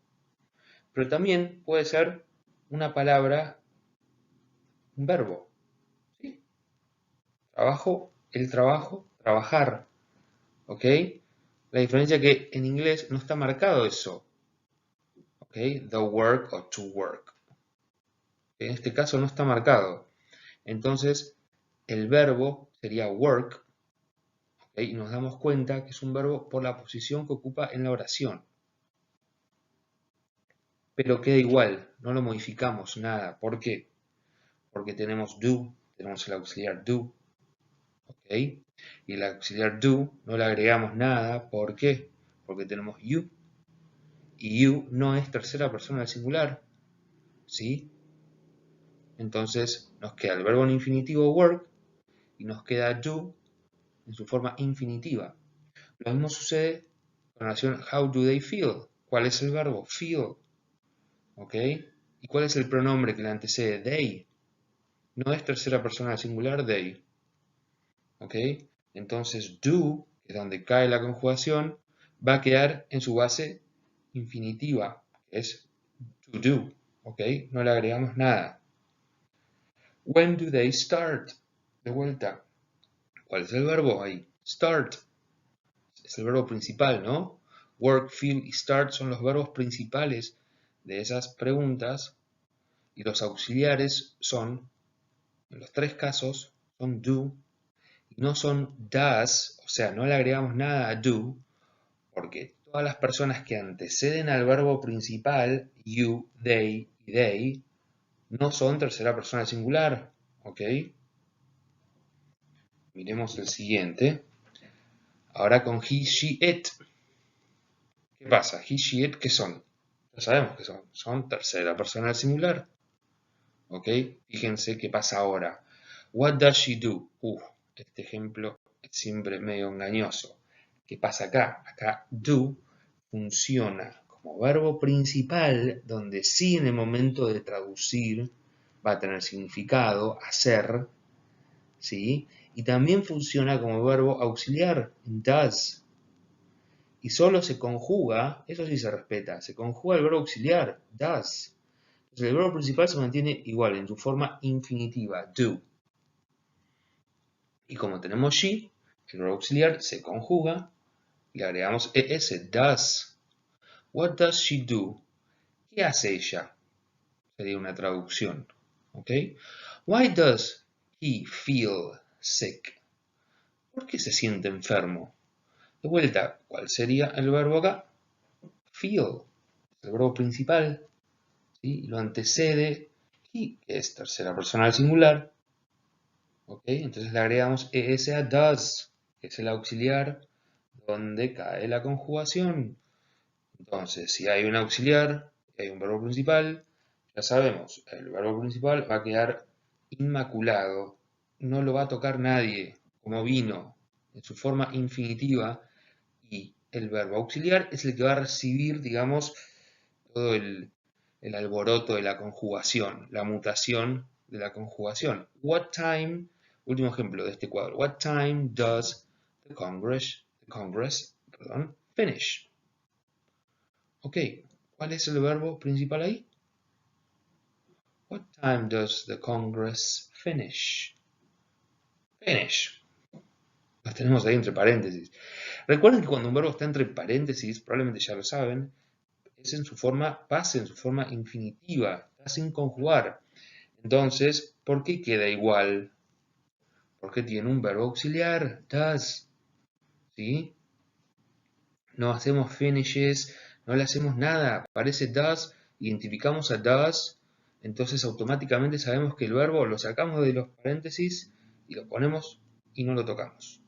pero también puede ser una palabra, un verbo, ¿sí? Trabajo, el trabajo, trabajar, ¿ok? La diferencia es que en inglés no está marcado eso. ¿Ok? The work o to work. En este caso no está marcado. Entonces, el verbo sería work. ¿Ok? Y nos damos cuenta que es un verbo por la posición que ocupa en la oración. Pero queda igual, no lo modificamos nada. ¿Por qué? Porque tenemos do, tenemos el auxiliar do. ¿Ok? Y el auxiliar do no le agregamos nada. ¿Por qué? Porque tenemos you. Y you no es tercera persona del singular. ¿Sí? Entonces nos queda el verbo en infinitivo work y nos queda do en su forma infinitiva. Lo mismo sucede con la oración how do they feel. ¿Cuál es el verbo? Feel. ¿Ok? ¿Y cuál es el pronombre que le antecede? They. No es tercera persona del singular, they. ¿Ok? Entonces do, que es donde cae la conjugación, va a quedar en su base infinitiva, que es to do. ¿Ok? No le agregamos nada. When do they start? De vuelta. ¿Cuál es el verbo ahí? Start. Es el verbo principal, ¿no? Work, feel y start son los verbos principales de esas preguntas y los auxiliares son, en los tres casos, son do y no son does, o sea, no le agregamos nada a do porque todas las personas que anteceden al verbo principal, you, they y they, no son tercera persona singular, ¿ok? Miremos el siguiente. Ahora con he, she, it. ¿Qué pasa? He, she, it, ¿qué son? Ya sabemos que son. Son tercera persona del singular. ¿Ok? Fíjense qué pasa ahora. What does she do? Este ejemplo es siempre medio engañoso. ¿Qué pasa acá? Acá do funciona como verbo principal, donde sí en el momento de traducir va a tener significado, hacer, ¿sí? Y también funciona como verbo auxiliar, does. Y solo se conjuga, eso sí se respeta, se conjuga el verbo auxiliar, does. Entonces el verbo principal se mantiene igual, en su forma infinitiva, do. Y como tenemos she, el verbo auxiliar se conjuga, le agregamos es, does. What does she do? ¿Qué hace ella? Sería una traducción. ¿Ok? Why does he feel sick? ¿Por qué se siente enfermo? De vuelta, ¿cuál sería el verbo acá? Feel, el verbo principal, ¿sí? Lo antecede he, que es tercera persona del singular. ¿Ok? Entonces le agregamos es a does, que es el auxiliar donde cae la conjugación. Entonces, si hay un auxiliar y hay un verbo principal, ya sabemos, el verbo principal va a quedar inmaculado, no lo va a tocar nadie, como vino, en su forma infinitiva, y el verbo auxiliar es el que va a recibir, digamos, todo el alboroto de la conjugación, la mutación de la conjugación. What time, último ejemplo de este cuadro, what time does the Congress, finish? Ok, ¿cuál es el verbo principal ahí? What time does the Congress finish? Finish. Las tenemos ahí entre paréntesis. Recuerden que cuando un verbo está entre paréntesis, probablemente ya lo saben, es en su forma base, en su forma infinitiva, está sin conjugar. Entonces, ¿por qué queda igual? Porque tiene un verbo auxiliar, does. ¿Sí? No hacemos finishes, no le hacemos nada. Aparece does, identificamos a does, entonces automáticamente sabemos que el verbo lo sacamos de los paréntesis y lo ponemos y no lo tocamos.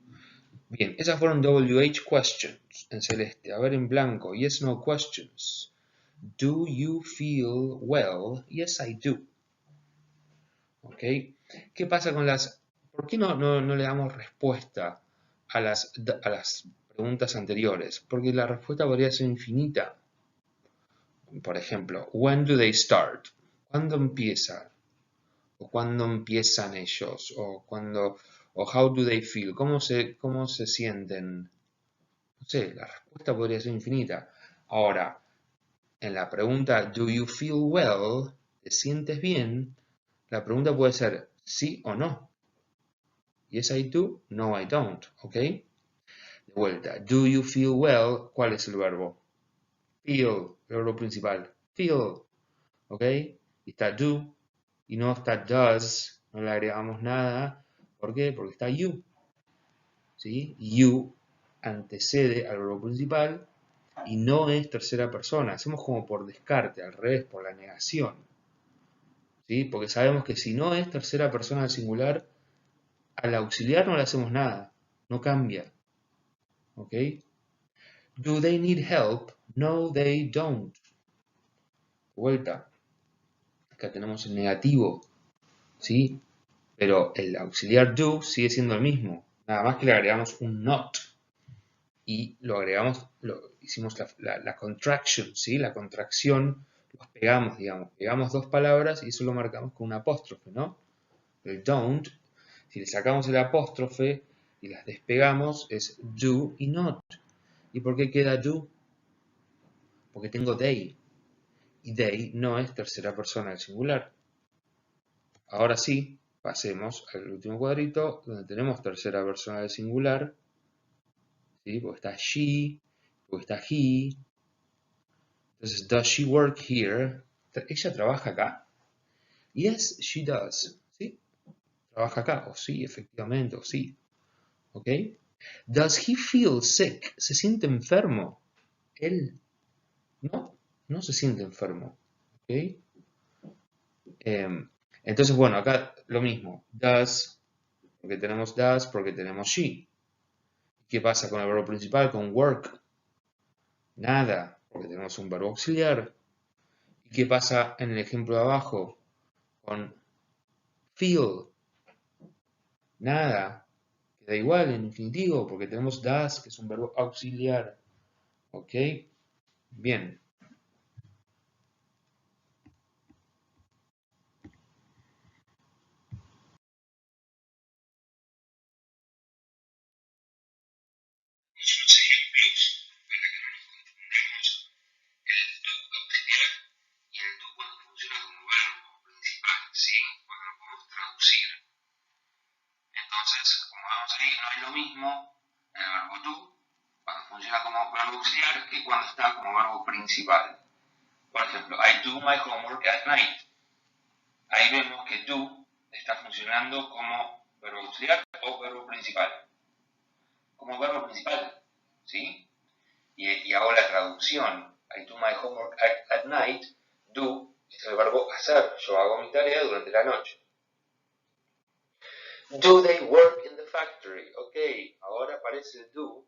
Bien, esas fueron WH questions en celeste. A ver en blanco, yes, no questions. Do you feel well? Yes, I do. ¿Ok? ¿Qué pasa con las... ¿Por qué no le damos respuesta a las preguntas anteriores? Porque la respuesta podría ser infinita. Por ejemplo, when do they start? ¿Cuándo empiezan? ¿O cuándo empiezan ellos? O how do they feel? ¿Cómo se sienten? No sé, la respuesta podría ser infinita. Ahora, en la pregunta do you feel well? ¿Te sientes bien? La pregunta puede ser sí o no. Yes, I do. No, I don't. ¿Ok? De vuelta. Do you feel well? ¿Cuál es el verbo? Feel, el verbo principal. Feel. ¿Ok? Y está do y no está does. No le agregamos nada. ¿Por qué? Porque está you. ¿Sí? You antecede al verbo principal y no es tercera persona. Hacemos como por descarte, al revés, por la negación. ¿Sí? Porque sabemos que si no es tercera persona del singular, al auxiliar no le hacemos nada. No cambia. ¿Ok? Do they need help? No, they don't. Vuelta. Acá tenemos el negativo. ¿Sí? Pero el auxiliar do sigue siendo el mismo. Nada más que le agregamos un not. Y lo agregamos, hicimos la contraction, ¿sí? La contracción, los pegamos, digamos. Pegamos dos palabras y eso lo marcamos con un apóstrofe, ¿no? El don't, si le sacamos el apóstrofe y las despegamos, es do y not. ¿Y por qué queda do? Porque tengo they. Y they no es tercera persona del singular. Ahora sí, pasemos al último cuadrito, donde tenemos tercera persona del singular, ¿sí? Porque está she, porque está he. Entonces, does she work here? ¿Ella trabaja acá? Yes, she does. ¿Sí? Trabaja acá. O sí, efectivamente, o sí. ¿Ok? Does he feel sick? ¿Se siente enfermo? Él no, no se siente enfermo. ¿Ok? Entonces, bueno, acá lo mismo. Does, porque tenemos she. ¿Qué pasa con el verbo principal, con work? Nada, porque tenemos un verbo auxiliar. ¿Y qué pasa en el ejemplo de abajo? Con feel. Nada. Queda igual en infinitivo, porque tenemos does, que es un verbo auxiliar. ¿Ok? Bien. Unos ejemplos para que no nos confundamos. El do auxiliar y el do cuando funciona como verbo principal, ¿sí? Cuando lo podemos traducir. Entonces, como vemos ahí, no es lo mismo el verbo do cuando funciona como verbo auxiliar que cuando está como verbo principal. Por ejemplo, I do my homework at night. Ahí vemos que do está funcionando como verbo auxiliar o verbo principal. Como verbo principal, ¿sí? Y hago la traducción. I do my homework at night. Do es el verbo hacer. Yo hago mi tarea durante la noche. Do they work in the factory? Ok, ahora aparece el do,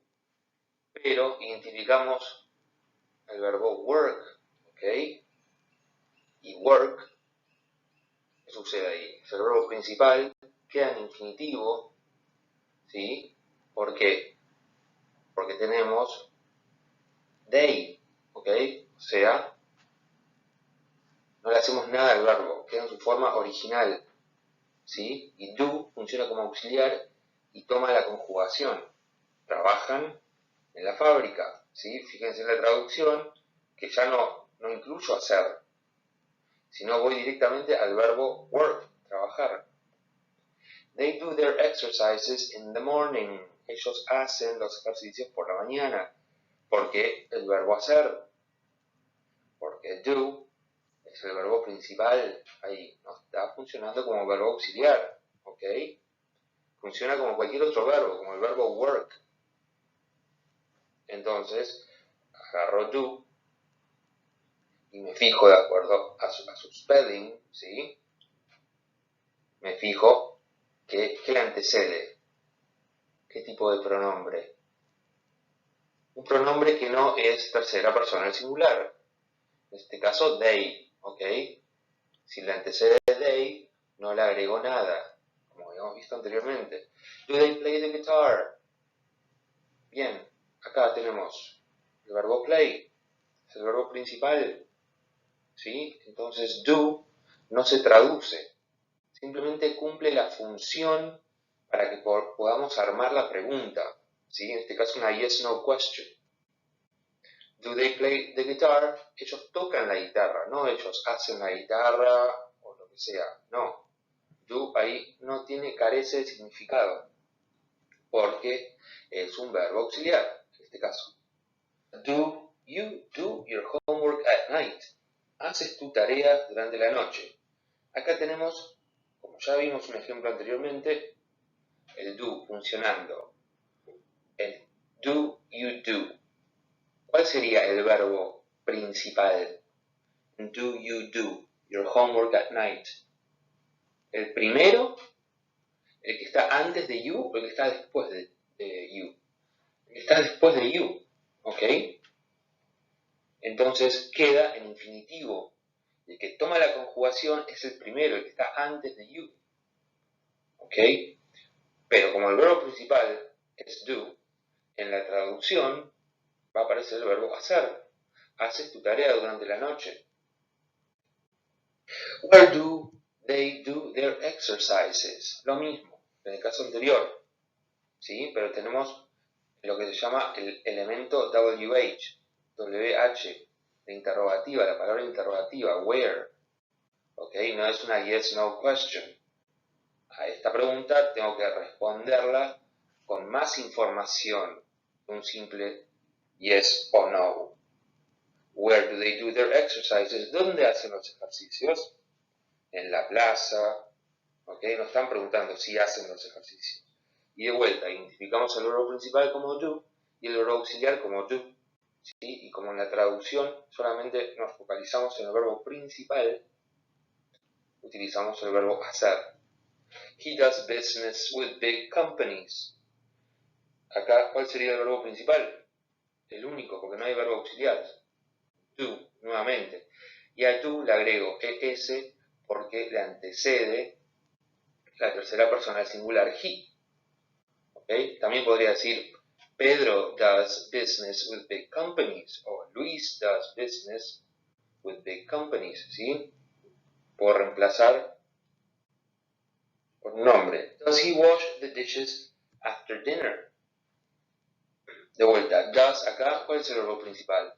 pero identificamos el verbo work. Ok, y work, ¿qué sucede ahí? Es el verbo principal, queda en infinitivo, ¿sí? ¿Por qué? Porque tenemos they, ¿ok? O sea, no le hacemos nada al verbo, queda en su forma original, ¿sí? Y do funciona como auxiliar y toma la conjugación. Trabajan en la fábrica, ¿sí? Fíjense en la traducción que ya no incluyo hacer, sino voy directamente al verbo work, trabajar. They do their exercises in the morning. Ellos hacen los ejercicios por la mañana. ¿Por qué el verbo hacer? Porque do es el verbo principal. Ahí no está funcionando como verbo auxiliar. ¿Ok? Funciona como cualquier otro verbo, como el verbo work. Entonces, agarro do y me fijo de acuerdo a su spelling, ¿sí? Me fijo ¿qué le antecede? ¿Qué tipo de pronombre? Un pronombre que no es tercera persona del singular. En este caso, they, ¿ok? Si le antecede they, no le agrego nada, como habíamos visto anteriormente. Do they play the guitar? Bien, acá tenemos el verbo play, es el verbo principal, ¿sí? Entonces, do no se traduce, simplemente cumple la función para que podamos armar la pregunta, ¿sí? En este caso una yes-no question. Do they play the guitar? Ellos tocan la guitarra, no ellos hacen la guitarra o lo que sea, no. Do ahí no carece de significado. porque es un verbo auxiliar, en este caso. Do you do your homework at night? ¿Haces tu tarea durante la noche? Acá tenemos, como ya vimos un ejemplo anteriormente, el do funcionando. El do you do. ¿Cuál sería el verbo principal? Do you do your homework at night? ¿El primero? ¿El que está antes de you o el que está después de you? El que está después de you, ¿ok? Entonces queda en infinitivo. El que toma la conjugación es el primero, el que está antes de you, ¿ok? Pero como el verbo principal es do, en la traducción va a aparecer el verbo hacer. Haces tu tarea durante la noche. Where do they do their exercises? Lo mismo, en el caso anterior, ¿sí? Pero tenemos lo que se llama el elemento WH, de interrogativa, la palabra interrogativa, where, ¿ok? No es una yes-no question. A esta pregunta tengo que responderla con más información que un simple yes o no. Where do they do their exercises? ¿Dónde hacen los ejercicios? En la plaza, ¿ok? Nos están preguntando si hacen los ejercicios. Y de vuelta, identificamos el verbo principal como do y el verbo auxiliar como do. ¿Sí? Y como en la traducción solamente nos focalizamos en el verbo principal, utilizamos el verbo hacer. He does business with big companies. Acá, ¿cuál sería el verbo principal? El único, porque no hay verbo auxiliar. Do, nuevamente. Y a do le agrego es porque le antecede la tercera persona del singular he. ¿Okay? También podría decir Pedro does business with big companies o Luis does business with big companies, ¿sí? Puedo reemplazar por un nombre. Does he wash the dishes after dinner? De vuelta, does acá, ¿cuál es el verbo principal?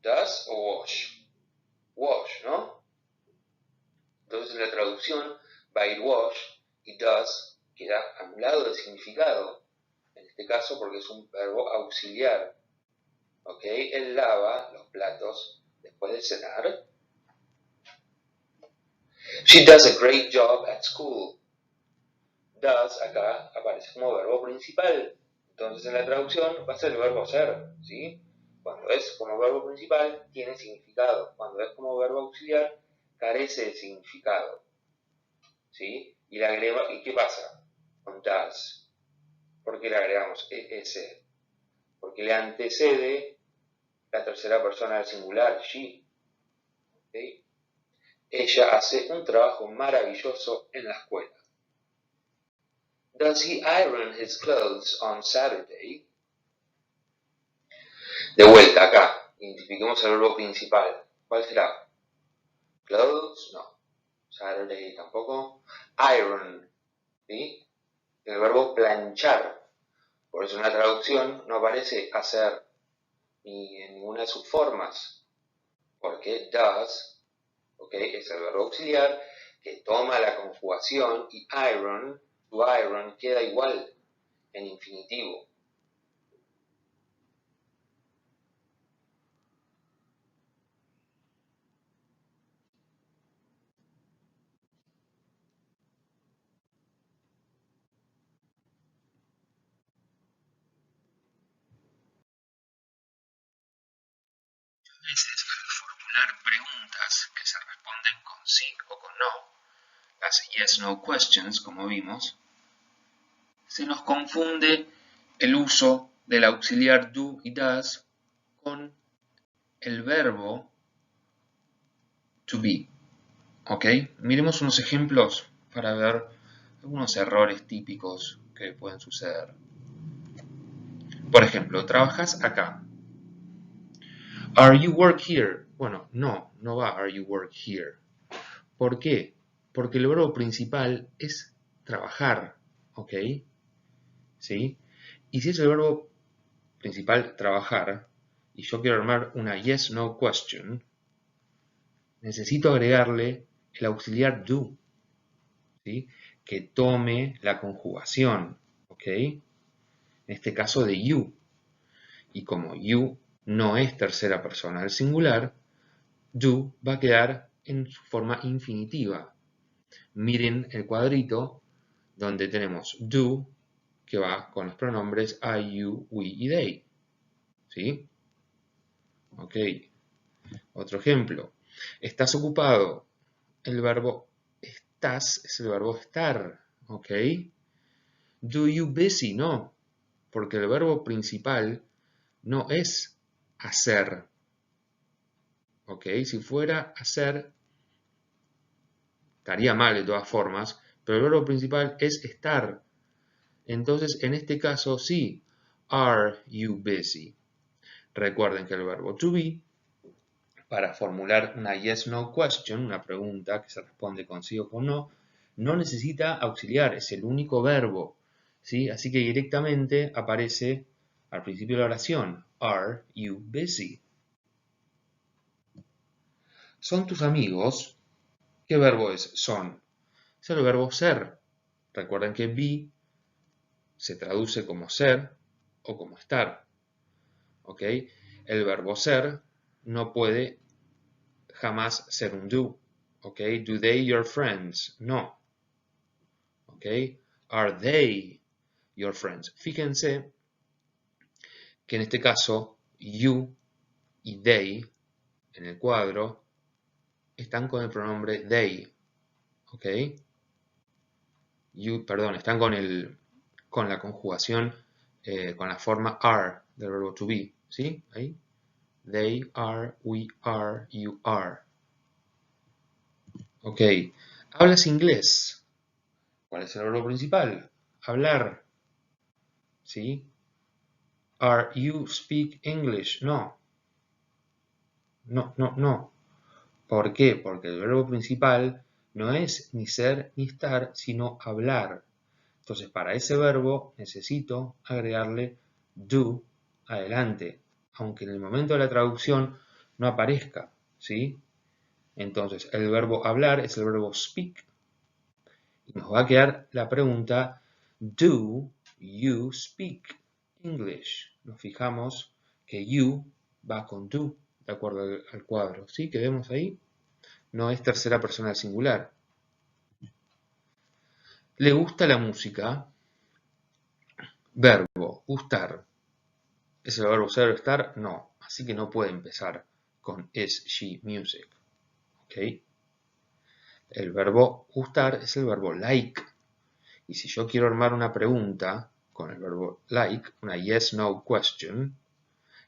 Does o wash? Wash, ¿no? Entonces en la traducción va a ir wash y does queda anulado de significado. En este caso porque es un verbo auxiliar. ¿Ok? Él lava los platos después de cenar. She does a great job at school. Does acá aparece como verbo principal. Entonces en la traducción va a ser el verbo ser, ¿sí? Cuando es como verbo principal tiene significado. Cuando es como verbo auxiliar carece de significado, ¿sí? Y qué pasa con does? ¿Por qué le agregamos es? Porque le antecede la tercera persona del singular, she. ¿Okay? Ella hace un trabajo maravilloso en la escuela. Does he iron his clothes on Saturday? De vuelta acá, identifiquemos el verbo principal. ¿Cuál será? Clothes, no. Saturday tampoco. Iron, ¿sí? El verbo planchar. Por eso en la traducción no aparece hacer ni en ninguna de sus formas. Porque does, ¿ok? Es el verbo auxiliar que toma la conjugación y iron, to iron, queda igual en infinitivo. A veces al formular preguntas que se responden con sí o con no, las yes-no questions, como vimos, se nos confunde el uso del auxiliar do y does con el verbo to be. ¿Ok? Miremos unos ejemplos para ver algunos errores típicos que pueden suceder. Por ejemplo, trabajas acá. Are you work here? Bueno, no va are you work here. ¿Por qué? Porque el verbo principal es trabajar, ¿ok? ¿Sí? Y si es el verbo principal trabajar, y yo quiero armar una yes-no question, necesito agregarle el auxiliar do, ¿sí? Que tome la conjugación, ¿ok? ¿ok? En este caso de you. Y como you no es tercera persona del singular, do va a quedar en su forma infinitiva. Miren el cuadrito donde tenemos do, que va con los pronombres I, you, we y they. ¿Sí? Ok. Otro ejemplo. ¿Estás ocupado? El verbo estás es el verbo estar. ¿Ok? Do you busy? No. Porque el verbo principal no es hacer. ¿Ok? Si fuera hacer, estaría mal de todas formas, pero el verbo principal es estar. Entonces, en este caso, sí. Are you busy? Recuerden que el verbo to be, para formular una yes-no question, una pregunta que se responde con sí o con no, no necesita auxiliar, es el único verbo. ¿Sí? Así que directamente aparece al principio de la oración. Are you busy? ¿Son tus amigos? ¿Qué verbo es? Son. Es el verbo ser. Recuerden que be se traduce como ser o como estar. ¿Ok? El verbo ser no puede jamás ser un do. ¿Ok? Do they your friends? No. ¿Ok? Are they your friends? Fíjense que en este caso you y they en el cuadro están con el pronombre they. ¿Ok? Perdón, están con la conjugación, con la forma are del verbo to be. ¿Sí? Ahí. They are, we are, you are. Ok. ¿Hablas inglés? ¿Cuál es el verbo principal? Hablar. ¿Sí? Are you speak English? No. No, no, no. ¿Por qué? Porque el verbo principal no es ni ser ni estar, sino hablar. Entonces, para ese verbo necesito agregarle do adelante, aunque en el momento de la traducción no aparezca, ¿sí? Entonces, el verbo hablar es el verbo speak. Y nos va a quedar la pregunta, do you speak English? Nos fijamos que you va con do, de acuerdo al cuadro, ¿sí? Que vemos ahí. No es tercera persona del singular. ¿Le gusta la música? Verbo, gustar. ¿Es el verbo ser o estar? No. Así que no puede empezar con is she music. ¿Ok? El verbo gustar es el verbo like. Y si yo quiero armar una pregunta con el verbo like, una yes-no question,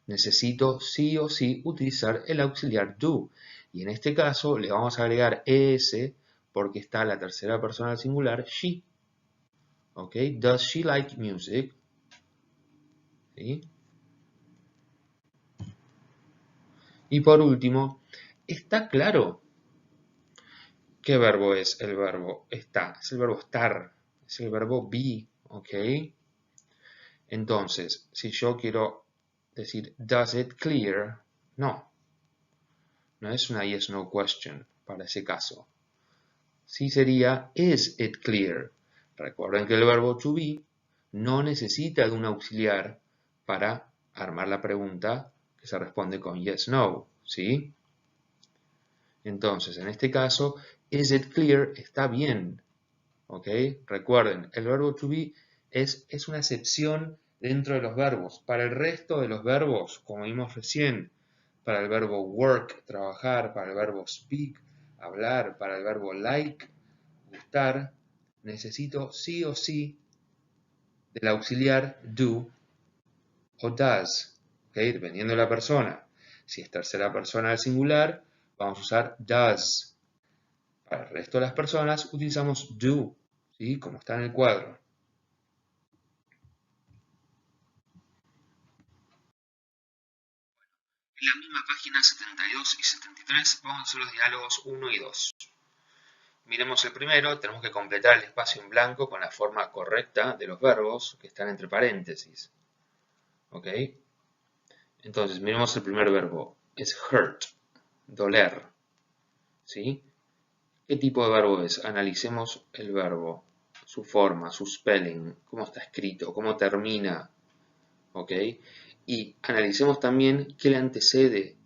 necesito sí o sí utilizar el auxiliar do. Y en este caso le vamos a agregar es porque está la tercera persona del singular, she. ¿Ok? Does she like music? ¿Sí? Y por último, ¿está claro qué verbo es el verbo está? Es el verbo estar, es el verbo be, ¿ok? Entonces, si yo quiero decir does it clear, no es una yes no question para ese caso. Sí sería is it clear. Recuerden que el verbo to be no necesita de un auxiliar para armar la pregunta que se responde con yes no, ¿sí? Entonces, en este caso, is it clear está bien, ¿ok? Recuerden, el verbo to be es una excepción dentro de los verbos. Para el resto de los verbos, como vimos recién, para el verbo work, trabajar, para el verbo speak, hablar, para el verbo like, gustar, necesito sí o sí del auxiliar do o does, ¿ok? Dependiendo de la persona. Si es tercera persona del singular, vamos a usar does. Para el resto de las personas utilizamos do, ¿sí? Como está en el cuadro. En la misma página 72 y 73 vamos a hacer los diálogos 1 y 2. Miremos el primero, tenemos que completar el espacio en blanco con la forma correcta de los verbos que están entre paréntesis. ¿Ok? Entonces, miremos el primer verbo. Es hurt, doler. ¿Sí? ¿Qué tipo de verbo es? Analicemos el verbo. su forma, su spelling, cómo está escrito, cómo termina, ¿ok? Y analicemos también qué le antecede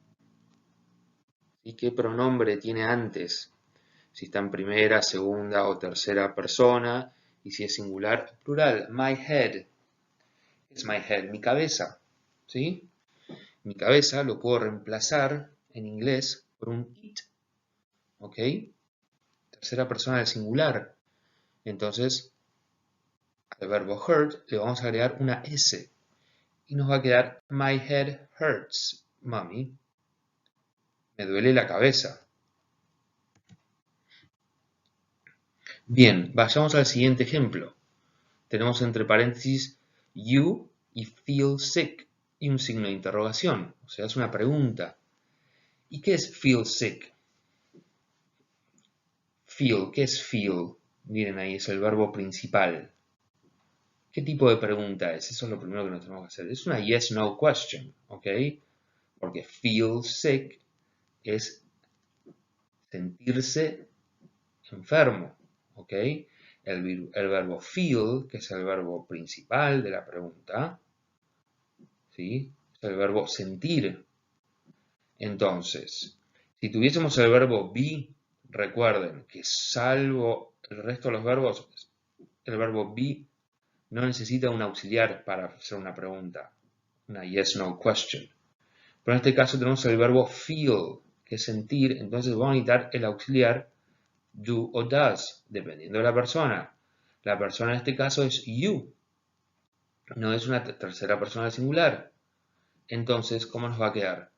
y qué pronombre tiene antes, si está en primera, segunda o tercera persona, y si es singular o plural. My head. Es my head, mi cabeza, ¿sí? Mi cabeza lo puedo reemplazar en inglés por un it, ¿ok? Tercera persona del singular. Entonces, al verbo hurt le vamos a agregar una S y nos va a quedar my head hurts, mommy. Me duele la cabeza. Bien, vayamos al siguiente ejemplo. Tenemos entre paréntesis you y feel sick y un signo de interrogación, o sea, es una pregunta. ¿Y qué es feel sick? Feel, ¿qué es feel? Miren ahí, es el verbo principal. ¿Qué tipo de pregunta es? Eso es lo primero que nos tenemos que hacer. Es una yes-no question, ¿ok? Porque feel sick es sentirse enfermo, ¿ok? El verbo feel, que es el verbo principal de la pregunta, ¿sí? Es el verbo sentir. Entonces, si tuviésemos el verbo be, recuerden que salvo el resto de los verbos, el verbo be no necesita un auxiliar para hacer una pregunta, una yes-no question. Pero en este caso tenemos el verbo feel, que es sentir, entonces vamos a necesitar el auxiliar do o does, dependiendo de la persona. La persona en este caso es you, no es una tercera persona del singular. Entonces, ¿cómo nos va a quedar?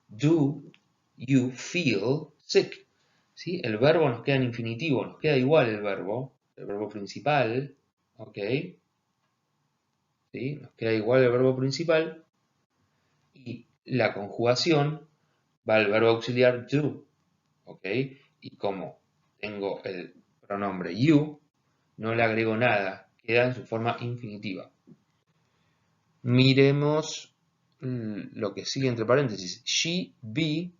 Do you feel sick? ¿Sí? El verbo nos queda en infinitivo, nos queda igual el verbo principal, ¿ok? ¿Sí? Nos queda igual el verbo principal y la conjugación va al verbo auxiliar do, ¿ok? Y como tengo el pronombre you, no le agrego nada, queda en su forma infinitiva. Miremos lo que sigue entre paréntesis. She be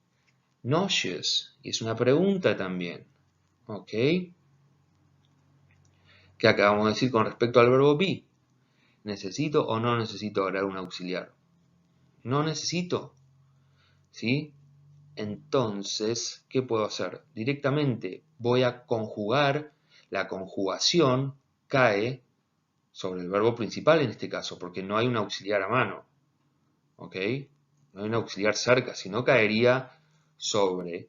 nauseous. Y es una pregunta también. ¿Ok? ¿Qué acabamos de decir con respecto al verbo be? ¿Necesito o no necesito agregar un auxiliar? No necesito. ¿Sí? Entonces, ¿qué puedo hacer? Directamente voy a conjugar. La conjugación cae sobre el verbo principal en este caso, porque no hay un auxiliar a mano. ¿Ok? No hay un auxiliar cerca, sino caería sobre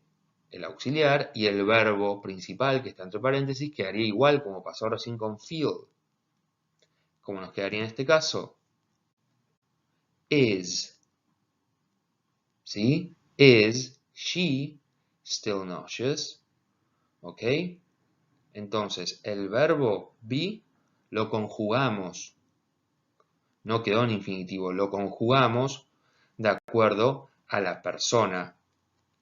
el auxiliar y el verbo principal que está entre paréntesis quedaría igual como pasó ahora sin con feel. ¿Cómo nos quedaría en este caso? Is. ¿Sí? Is she still nauseous? ¿Ok? Entonces, el verbo be lo conjugamos. No quedó en infinitivo, lo conjugamos de acuerdo a la persona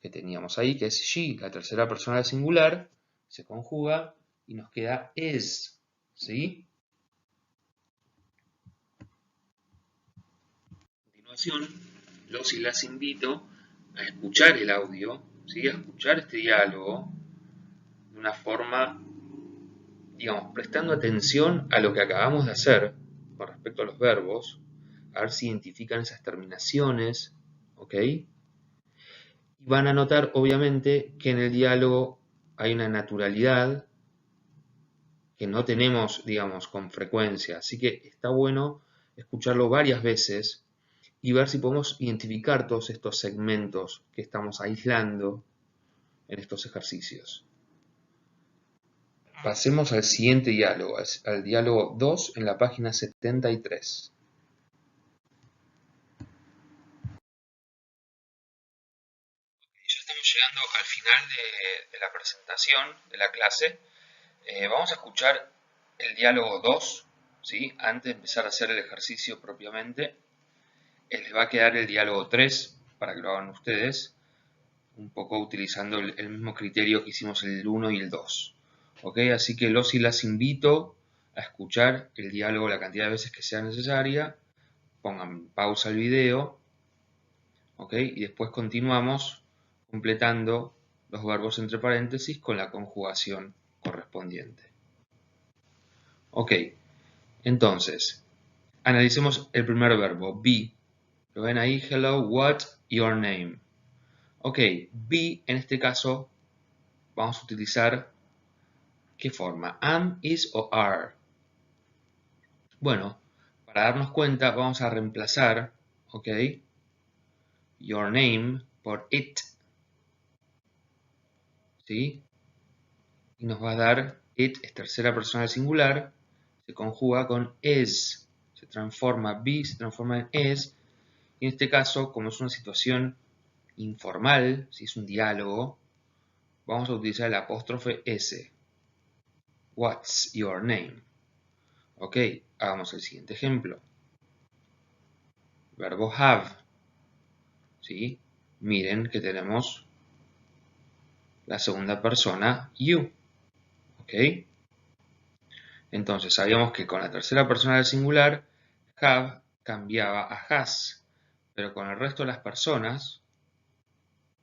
que teníamos ahí, que es she, la tercera persona del singular, se conjuga y nos queda is, ¿sí? A continuación, los y las invito a escuchar el audio, ¿sí? A escuchar este diálogo de una forma, digamos, prestando atención a lo que acabamos de hacer con respecto a los verbos, a ver si identifican esas terminaciones, ¿ok? Y van a notar, obviamente, que en el diálogo hay una naturalidad que no tenemos, digamos, con frecuencia. Así que está bueno escucharlo varias veces y ver si podemos identificar todos estos segmentos que estamos aislando en estos ejercicios. Pasemos al siguiente diálogo, al diálogo 2 en la página 73. Ya estamos llegando al final de la presentación de la clase. Vamos a escuchar el diálogo 2, ¿sí? Antes de empezar a hacer el ejercicio propiamente. Les va a quedar el diálogo 3 para que lo hagan ustedes, un poco utilizando el mismo criterio que hicimos el 1 y el 2. ¿Ok? Así que los y las invito a escuchar el diálogo la cantidad de veces que sea necesaria, pongan pausa al video, ¿ok? Y después continuamos completando los verbos entre paréntesis con la conjugación correspondiente. Ok, entonces, analicemos el primer verbo, be. ¿Lo ven ahí? Hello, what, your name. Ok, be, en este caso, vamos a utilizar, ¿qué forma? Am, is o are. Bueno, para darnos cuenta, vamos a reemplazar, ok, your name por it, ¿sí? Y nos va a dar, it es tercera persona del singular, se conjuga con is, se transforma, be se transforma en is, y en este caso, como es una situación informal, si es un diálogo, vamos a utilizar el apóstrofe S. What's your name? Ok, hagamos el siguiente ejemplo. Verbo have, ¿sí? Miren que tenemos la segunda persona, you, ¿ok? Entonces, sabíamos que con la tercera persona del singular, have cambiaba a has, pero con el resto de las personas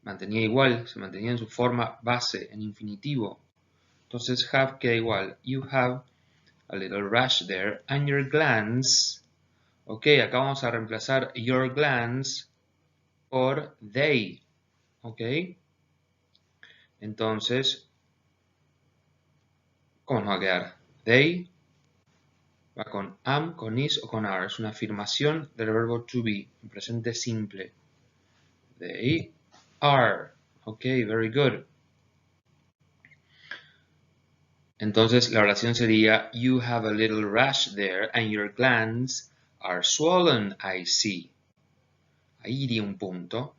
mantenía igual, se mantenía en su forma base, en infinitivo. Entonces, have queda igual. You have a little rash there, and your glands. Ok, acá vamos a reemplazar your glands por they. Ok, entonces, ¿cómo nos va a quedar? They va con am, con is o con are. Es una afirmación del verbo to be, en presente simple. They are. Ok, very good. Entonces la oración sería, you have a little rash there and your glands are swollen, I see. Ahí iría un punto.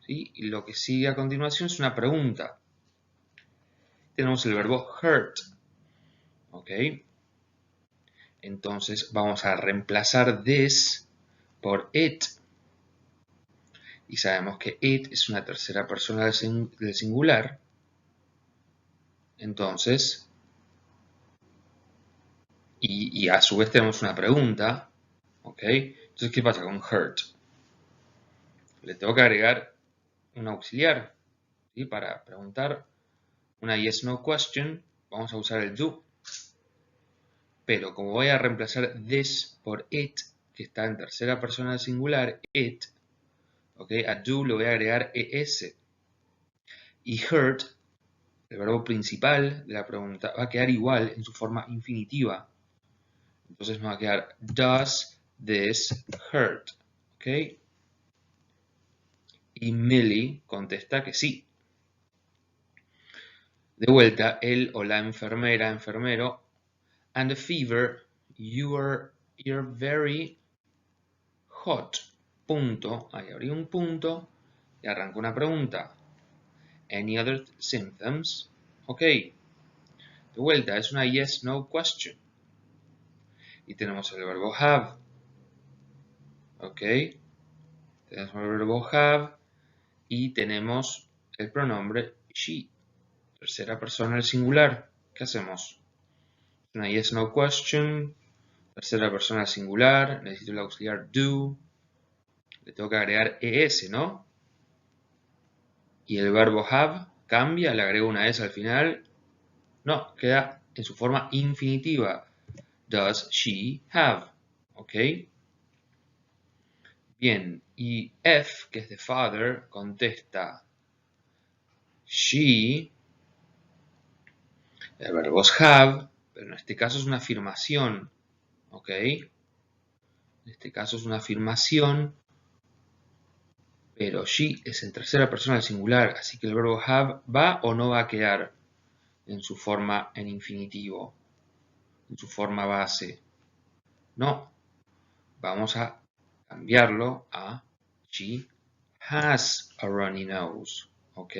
¿Sí? Y lo que sigue a continuación es una pregunta. Tenemos el verbo hurt. ¿Ok? Entonces vamos a reemplazar this por it. Y sabemos que it es una tercera persona del singular. Entonces, y a su vez tenemos una pregunta. ¿Ok? Entonces, ¿qué pasa con hurt? Le tengo que agregar un auxiliar. ¿Sí? Para preguntar una yes no question, vamos a usar el do. Pero como voy a reemplazar this por it, que está en tercera persona del singular, it, ¿ok? A do le voy a agregar es. Y hurt, el verbo principal de la pregunta, va a quedar igual en su forma infinitiva. Entonces me va a quedar, does this hurt? ¿Ok? Y Millie contesta que sí. De vuelta, él o la enfermera, enfermero, and the fever, you're very hot. Punto. Ahí abrí un punto y arranco una pregunta. Any other symptoms? Ok. De vuelta, es una yes, no question. Y tenemos el verbo have. Ok. Tenemos el verbo have y tenemos el pronombre she. Tercera persona del singular. ¿Qué hacemos? Es una yes, no question. Tercera persona del singular. Necesito el auxiliar do. Le tengo que agregar es, ¿no? Y el verbo have cambia, le agrego una s al final. No, queda en su forma infinitiva. Does she have? ¿Ok? Bien, y F, que es de father, contesta she. El verbo es have, pero en este caso es una afirmación. ¿Ok? En este caso es una afirmación, pero she es en tercera persona del singular, así que el verbo have va o no va a quedar en su forma en infinitivo, en su forma base. No, vamos a cambiarlo a she has a runny nose. ¿Ok?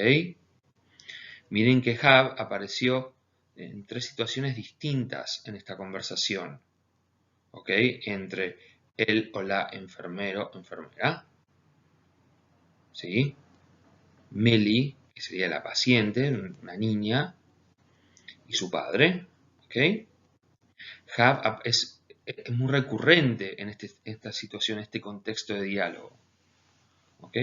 Miren que have apareció en tres situaciones distintas en esta conversación. ¿Ok? Entre él o la enfermero, enfermera. ¿Sí? Millie, que sería la paciente, una niña, y su padre. ¿Ok? Have es muy recurrente en esta situación, este contexto de diálogo. ¿Ok?